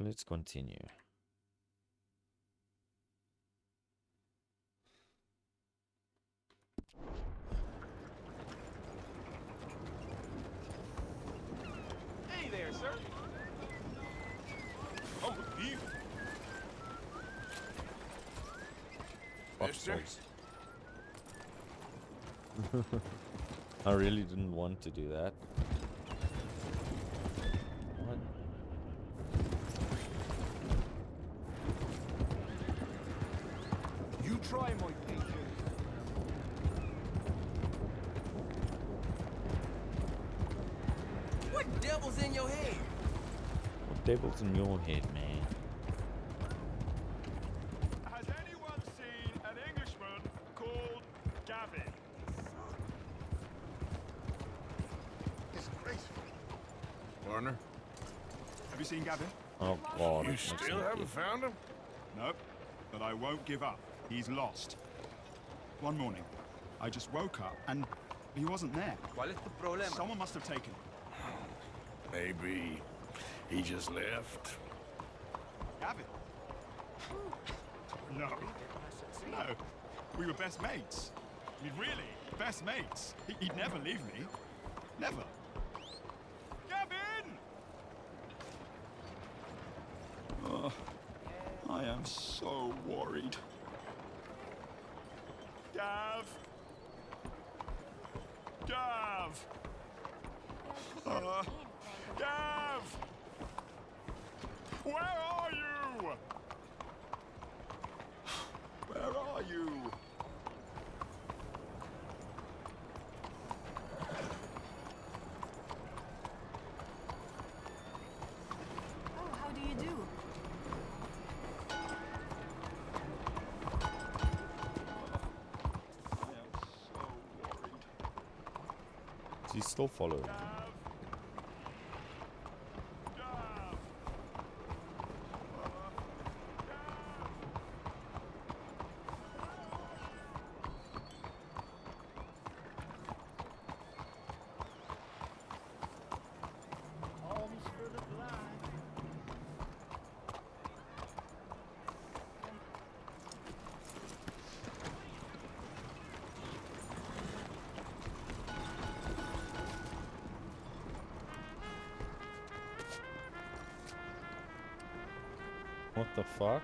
S1: Let's continue.
S11: Hey there, sir. Oh, you.
S1: Upstairs. I really didn't want to do that. What?
S11: You try my patience.
S17: What devil's in your head?
S1: What devil's in your head, man?
S11: Has anyone seen an Englishman called Gavin?
S15: Disgraceful.
S10: Partner,
S11: Have you seen Gavin?
S1: Oh god.
S10: you
S1: it's
S10: still
S1: not
S10: haven't
S1: good.
S10: found him?
S11: Nope, but I won't give up. He's lost. One morning, I just woke up and he wasn't there.
S17: ¿Cuál es tu problema?
S11: Someone must have taken him.
S10: Maybe he just left.
S11: Gavin? No. No. We were best mates. I mean, really, best mates. He'd never leave me. Never. Gavin! Oh, I am so worried. Gav! Gav! Gav! Where are you? Where are you?
S3: Oh, how do you do?
S1: Is he still following? What the fuck?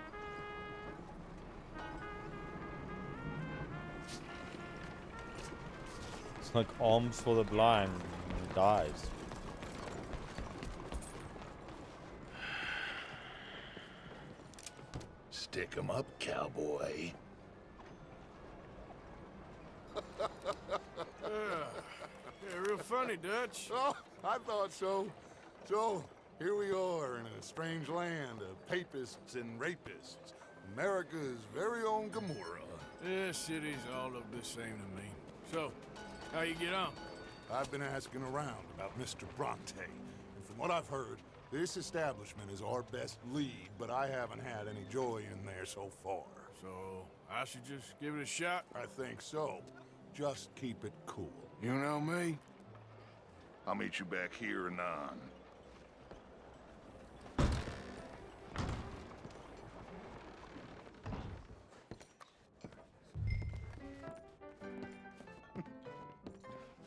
S1: It's like arms for the blind. And he dies.
S10: Stick 'em up, cowboy.
S15: Yeah, real funny, Dutch.
S2: Oh, I thought so. So, here we are in a strange land of papists and rapists. America's very own Gomorrah.
S15: Yeah, cities all look the same to me. So, how you get on?
S2: I've been asking around about Mr. Bronte, and from what I've heard, this establishment is our best lead, but I haven't had any joy in there so far.
S15: So, I should just give it a shot?
S2: I think so. Just keep it cool.
S15: You know me?
S10: I'll meet you back here anon.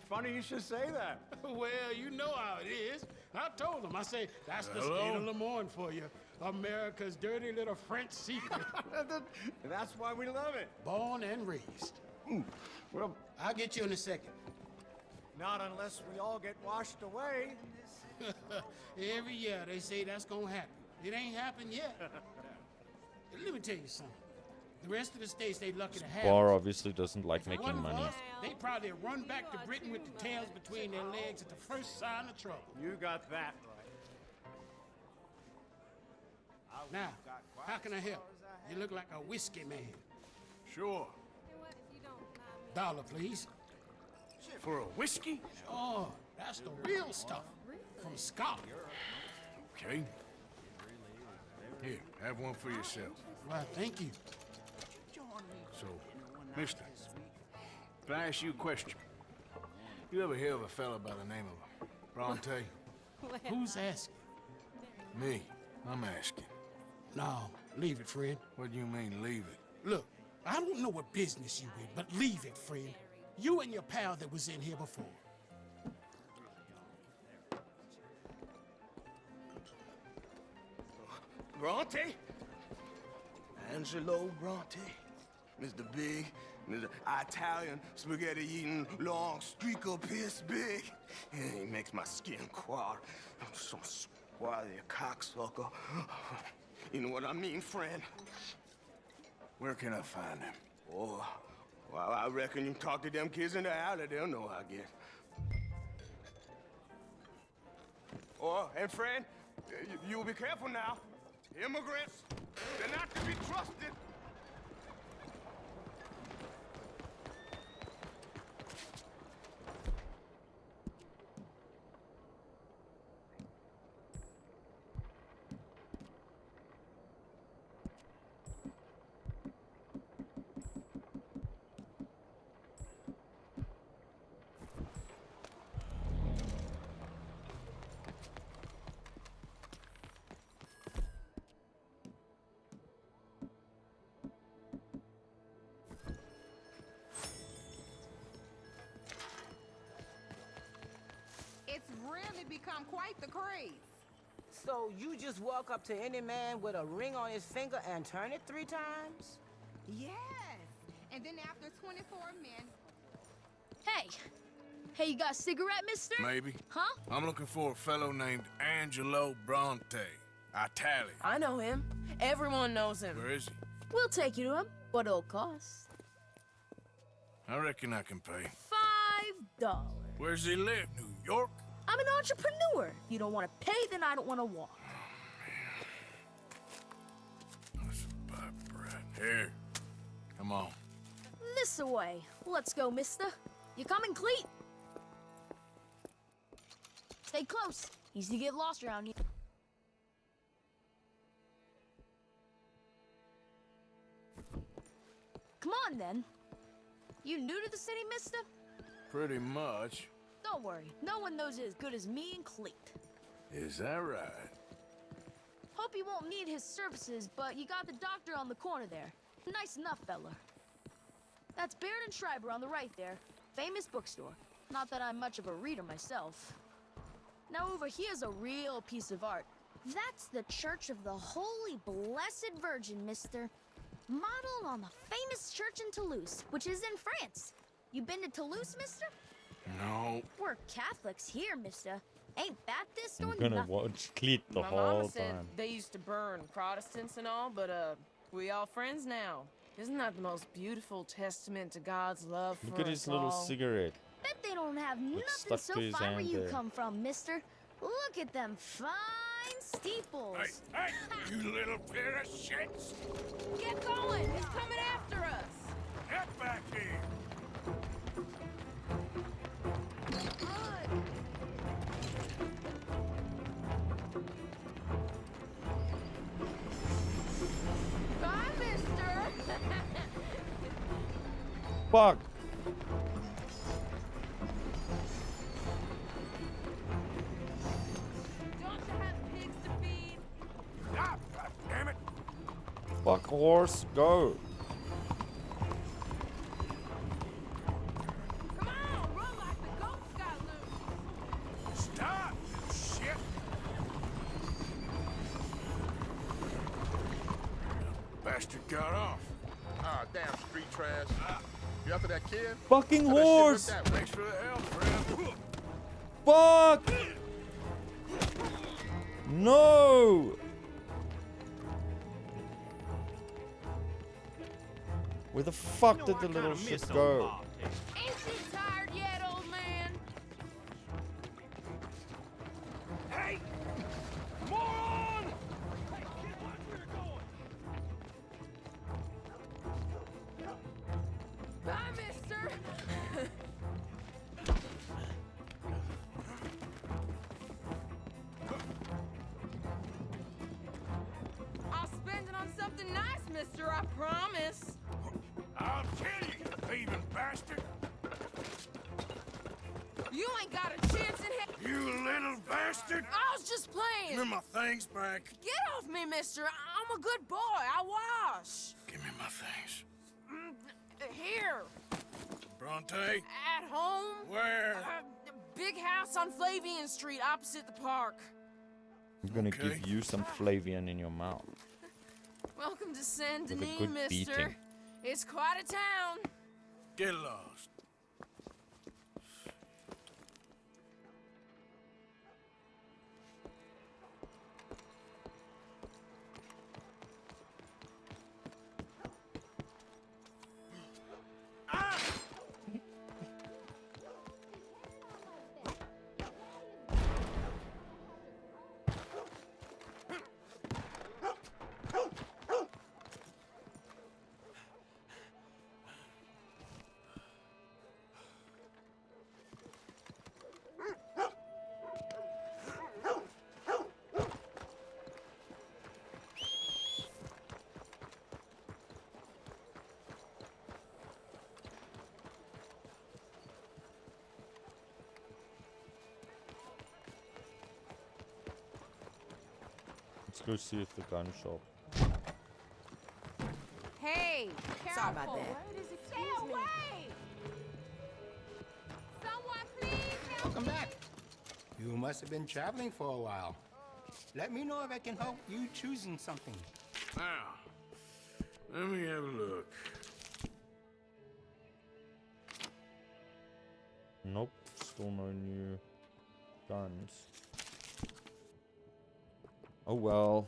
S11: Funny you should say that.
S13: Well, you know how it is. I told him. I say, that's the
S15: Hello?
S13: state of Lemoyne for you. America's dirty little French secret.
S11: That's why we love it.
S13: Born and raised.
S11: Well,
S13: I'll get you in a second.
S5: Not unless we all get washed away.
S13: Every year they say that's gonna happen. It ain't happened yet. Let me tell you something. The rest of the states they lucky to have
S1: Bar
S13: us.
S1: obviously doesn't like
S13: If it
S1: making
S13: wasn't for
S1: money.
S13: us, they probably run back to Britain with the tails between their legs at the first sign of trouble.
S5: You got that right.
S13: Now, how can I help? You look like a whiskey man.
S15: Sure.
S13: $1, please.
S15: For a whiskey?
S13: Oh, that's the real stuff. From Scotland.
S15: Okay. Here, have one for yourself.
S13: Well, thank you.
S15: So, mister, can I ask you a question? You ever hear of a fella by the name of Bronte?
S13: Who's asking?
S15: Me.
S10: I'm asking.
S13: No, leave it, friend.
S10: What do you mean, leave it?
S13: Look, I don't know what business you in, but leave it, friend. You and your pal that was in here before.
S17: Bronte? Angelo Bronte. Mr. Big, Mr. Italian spaghetti-eating long streaker piss big. He makes my skin crawl. I'm so swarthy a cocksucker. You know what I mean, friend?
S10: Where can I find him?
S17: Oh, well, I reckon you talk to them kids in the alley, they'll know, I guess. Oh, and friend, you'll be careful now. Immigrants, they're not to be trusted.
S3: It's really become quite the craze.
S18: So you just walk up to any man with a ring on his finger and turn it 3 times?
S3: Yes. And then after 24 men...
S19: Hey. Hey, you got a cigarette, mister?
S10: Maybe.
S19: Huh?
S10: I'm looking for a fellow named Angelo Bronte. Italian.
S20: I know him. Everyone knows him.
S10: Where is he?
S19: We'll take you to him. What it'll cost?
S10: I reckon I can pay.
S19: $5.
S10: Where's he live? New York?
S19: I'm an entrepreneur. If you don't want to pay, then I don't want to walk.
S10: Let's buy bread. Here. Come on.
S19: This away. Let's go, mister. You coming, Cleet? Stay close. Easy to get lost around here. Come on, then. You new to the city, mister?
S10: Pretty much.
S19: Don't worry. No one knows it as good as me and Cleet.
S10: Is that right?
S19: Hope you won't need his services, but you got the doctor on the corner there. Nice enough, fella. That's Baird and Schreiber on the right there. Famous bookstore. Not that I'm much of a reader myself. Now over here's a real piece of art. That's the Church of the Holy Blessed Virgin, mister. Modeled on the famous church in Toulouse, which is in France. You been to Toulouse, mister?
S10: No.
S19: We're Catholics here, mister. Ain't Baptist or
S1: I'm gonna
S19: nothing.
S1: watch Cleet the
S20: My
S1: whole
S20: mama said
S1: time.
S20: they used to burn Protestants and all, but we all friends now. Isn't that the most beautiful testament to God's love for
S1: Look at his
S20: us
S1: little
S20: all?
S1: cigarette.
S19: Bet they don't have nothing
S1: stuck
S19: so
S1: to his
S19: fine where
S1: hand
S19: you
S1: there.
S19: come from, mister. Look at them fine steeples.
S10: Hey, you little pair of shits!
S20: Get going! He's coming after us!
S10: Get back here!
S20: Bye, mister!
S1: Fuck!
S20: Don't you have pigs to feed?
S10: Ah, God damn it!
S1: Fuck horse, go!
S20: Come on, run like the goats got loose!
S10: Stop, you shit! Bastard got off.
S21: Ah, damn street trash. You after that kid?
S1: Fucking
S21: I bet shit
S1: horse!
S21: went that way.
S10: Thanks for the help, friend.
S1: Fuck! No! Where the fuck did the little shit go?
S20: Ain't you tired yet, old man?
S11: Hey! Moron! Hey, kid, watch where you're going!
S20: Bye, mister! I'll spend it on something nice, mister, I promise.
S10: I'll kill you, you thieving bastard!
S20: You ain't got a chance in hell.
S10: You little bastard!
S20: I was just playing.
S10: Give me my things back.
S20: Get off me, mister. I'm a good boy. I wash.
S10: Give me my things.
S20: Here.
S10: Bronte?
S20: At home.
S10: Where?
S20: Big house on Flavian Street, opposite the park.
S1: I'm gonna give you some Flavian in your mouth.
S20: Welcome to Saint
S1: With a
S20: Denis,
S1: good
S20: mister.
S1: beating.
S20: It's quite a town.
S10: Get lost.
S1: Let's go see if the gun shop.
S20: Hey, sorry about that.
S12: Stay away! Someone please help
S8: Welcome back. You must have been traveling for a while. Let me know if I can help you choosing something.
S10: Now, let me have a look.
S1: Nope, still no new guns. Oh well.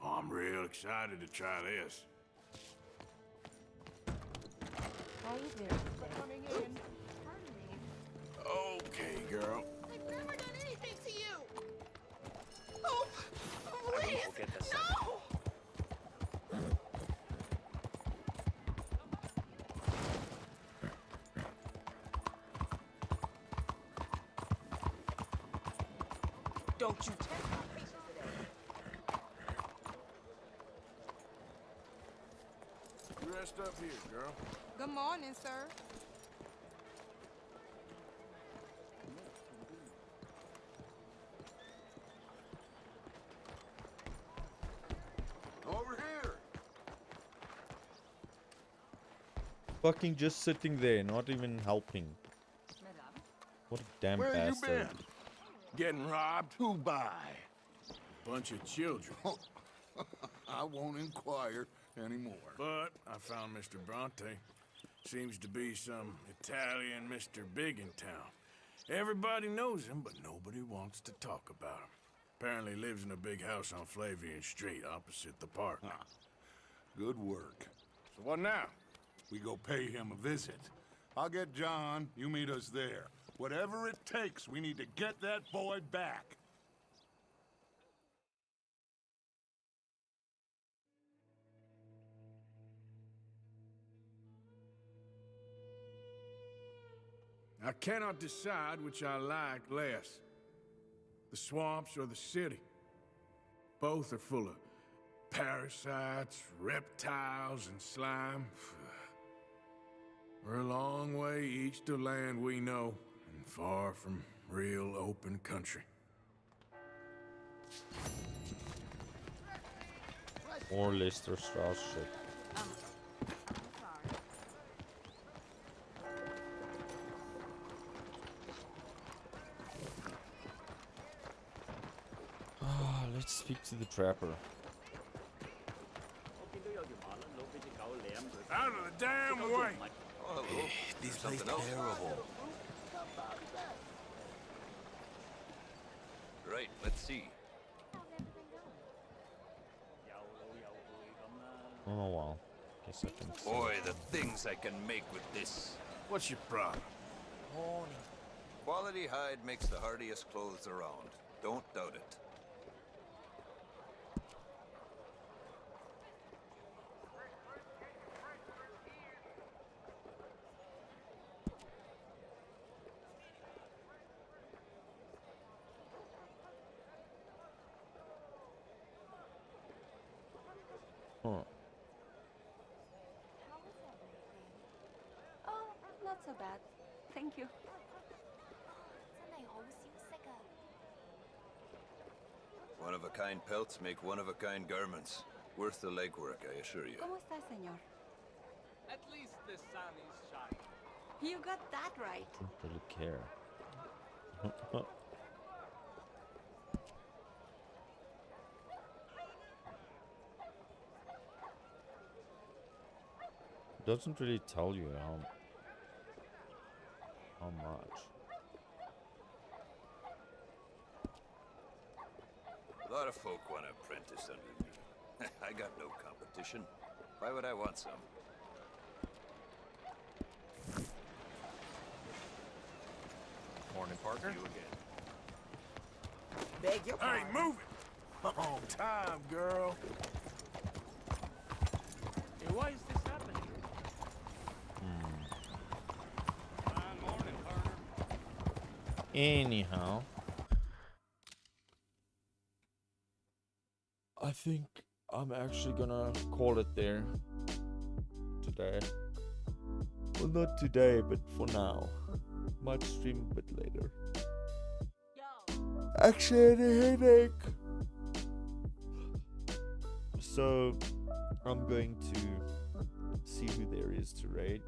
S10: Oh, I'm real excited to try this.
S20: How you doing? Coming in.
S10: Okay, girl.
S12: I've never done anything to you! Oh, please!
S4: We'll get this.
S12: No!
S18: Don't you test my patience today.
S10: You rest up here, girl.
S12: Good morning, sir.
S2: Over here.
S1: Fucking just sitting there, not even helping. What a damn
S10: Where you
S1: bastard.
S10: been? Getting robbed? Who by? Bunch of children.
S2: I won't inquire anymore.
S10: But I found Mr. Bronte. Seems to be some Italian Mr. Big in town. Everybody knows him, but nobody wants to talk about him. Apparently lives in a big house on Flavian Street, opposite the park.
S2: Good work.
S10: So what now?
S2: We go pay him a visit. I'll get John, you meet us there. Whatever it takes, we need to get that boy back.
S10: I cannot decide which I like less. The swamps or the city. Both are full of parasites, reptiles, and slime. We're a long way east of land we know, and far from real open country.
S1: Or Leicester Strauss shit. Let's speak to the trapper.
S10: Out of the damn way!
S17: Oh,
S22: This place terrible.
S17: Right, let's see.
S1: Oh well. Guess I can see.
S17: Boy, the things I can make with this.
S10: What's your problem?
S17: Quality hide makes the hardiest clothes around. Don't doubt it.
S3: bad. Thank you.
S22: One-of-a-kind pelts make one-of-a-kind garments. Worth the legwork, I assure you.
S3: ¿Cómo está, señor?
S11: At least the sun is shining.
S3: You got that right.
S1: Don't really care. Doesn't really tell you how much.
S22: A lot of folk want to apprentice under me. I got no competition. Why would I want some?
S6: Morning, partner.
S22: You again.
S18: Beg your pardon.
S10: Hey, move it! On time, girl.
S11: Hey, why is this happening? Fine morning, partner.
S1: Anyhow, I think I'm actually gonna call it there today. Well, not today, but for now. Might stream a bit later. Actually, I had a headache. So, I'm going to see who there is to raid.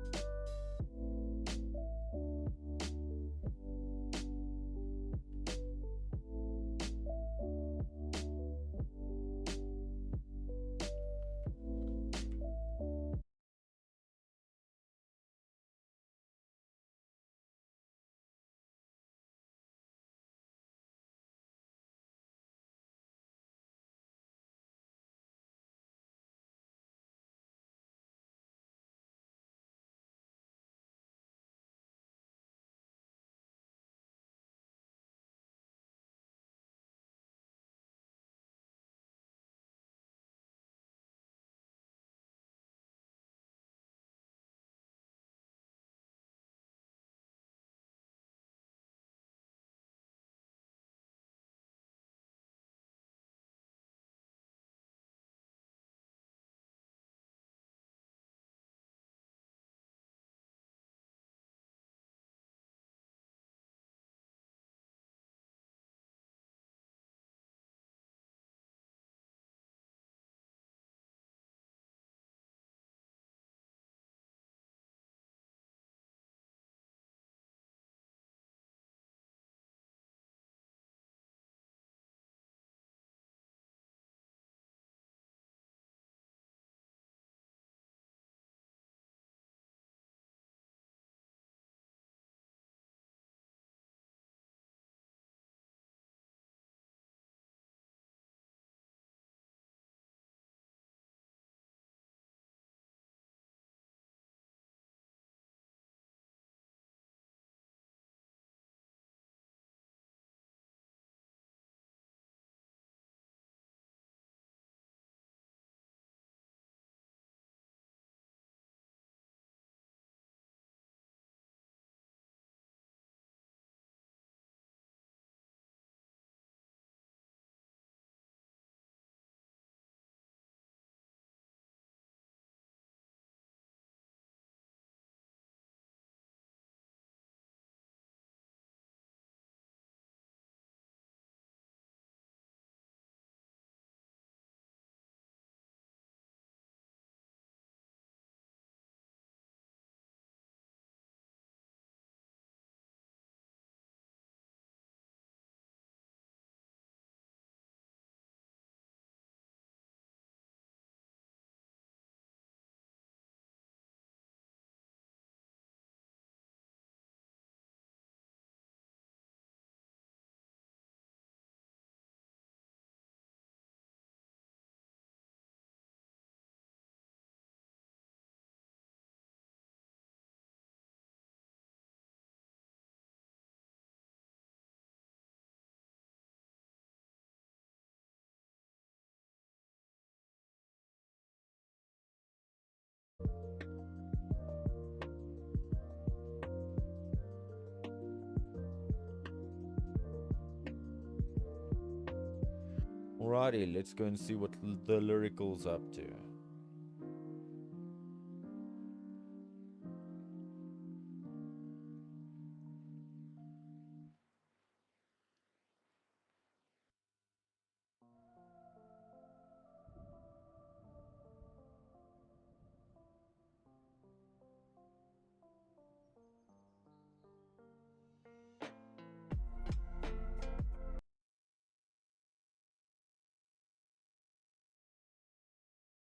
S1: Alrighty, let's go and see what the lyrical's up to.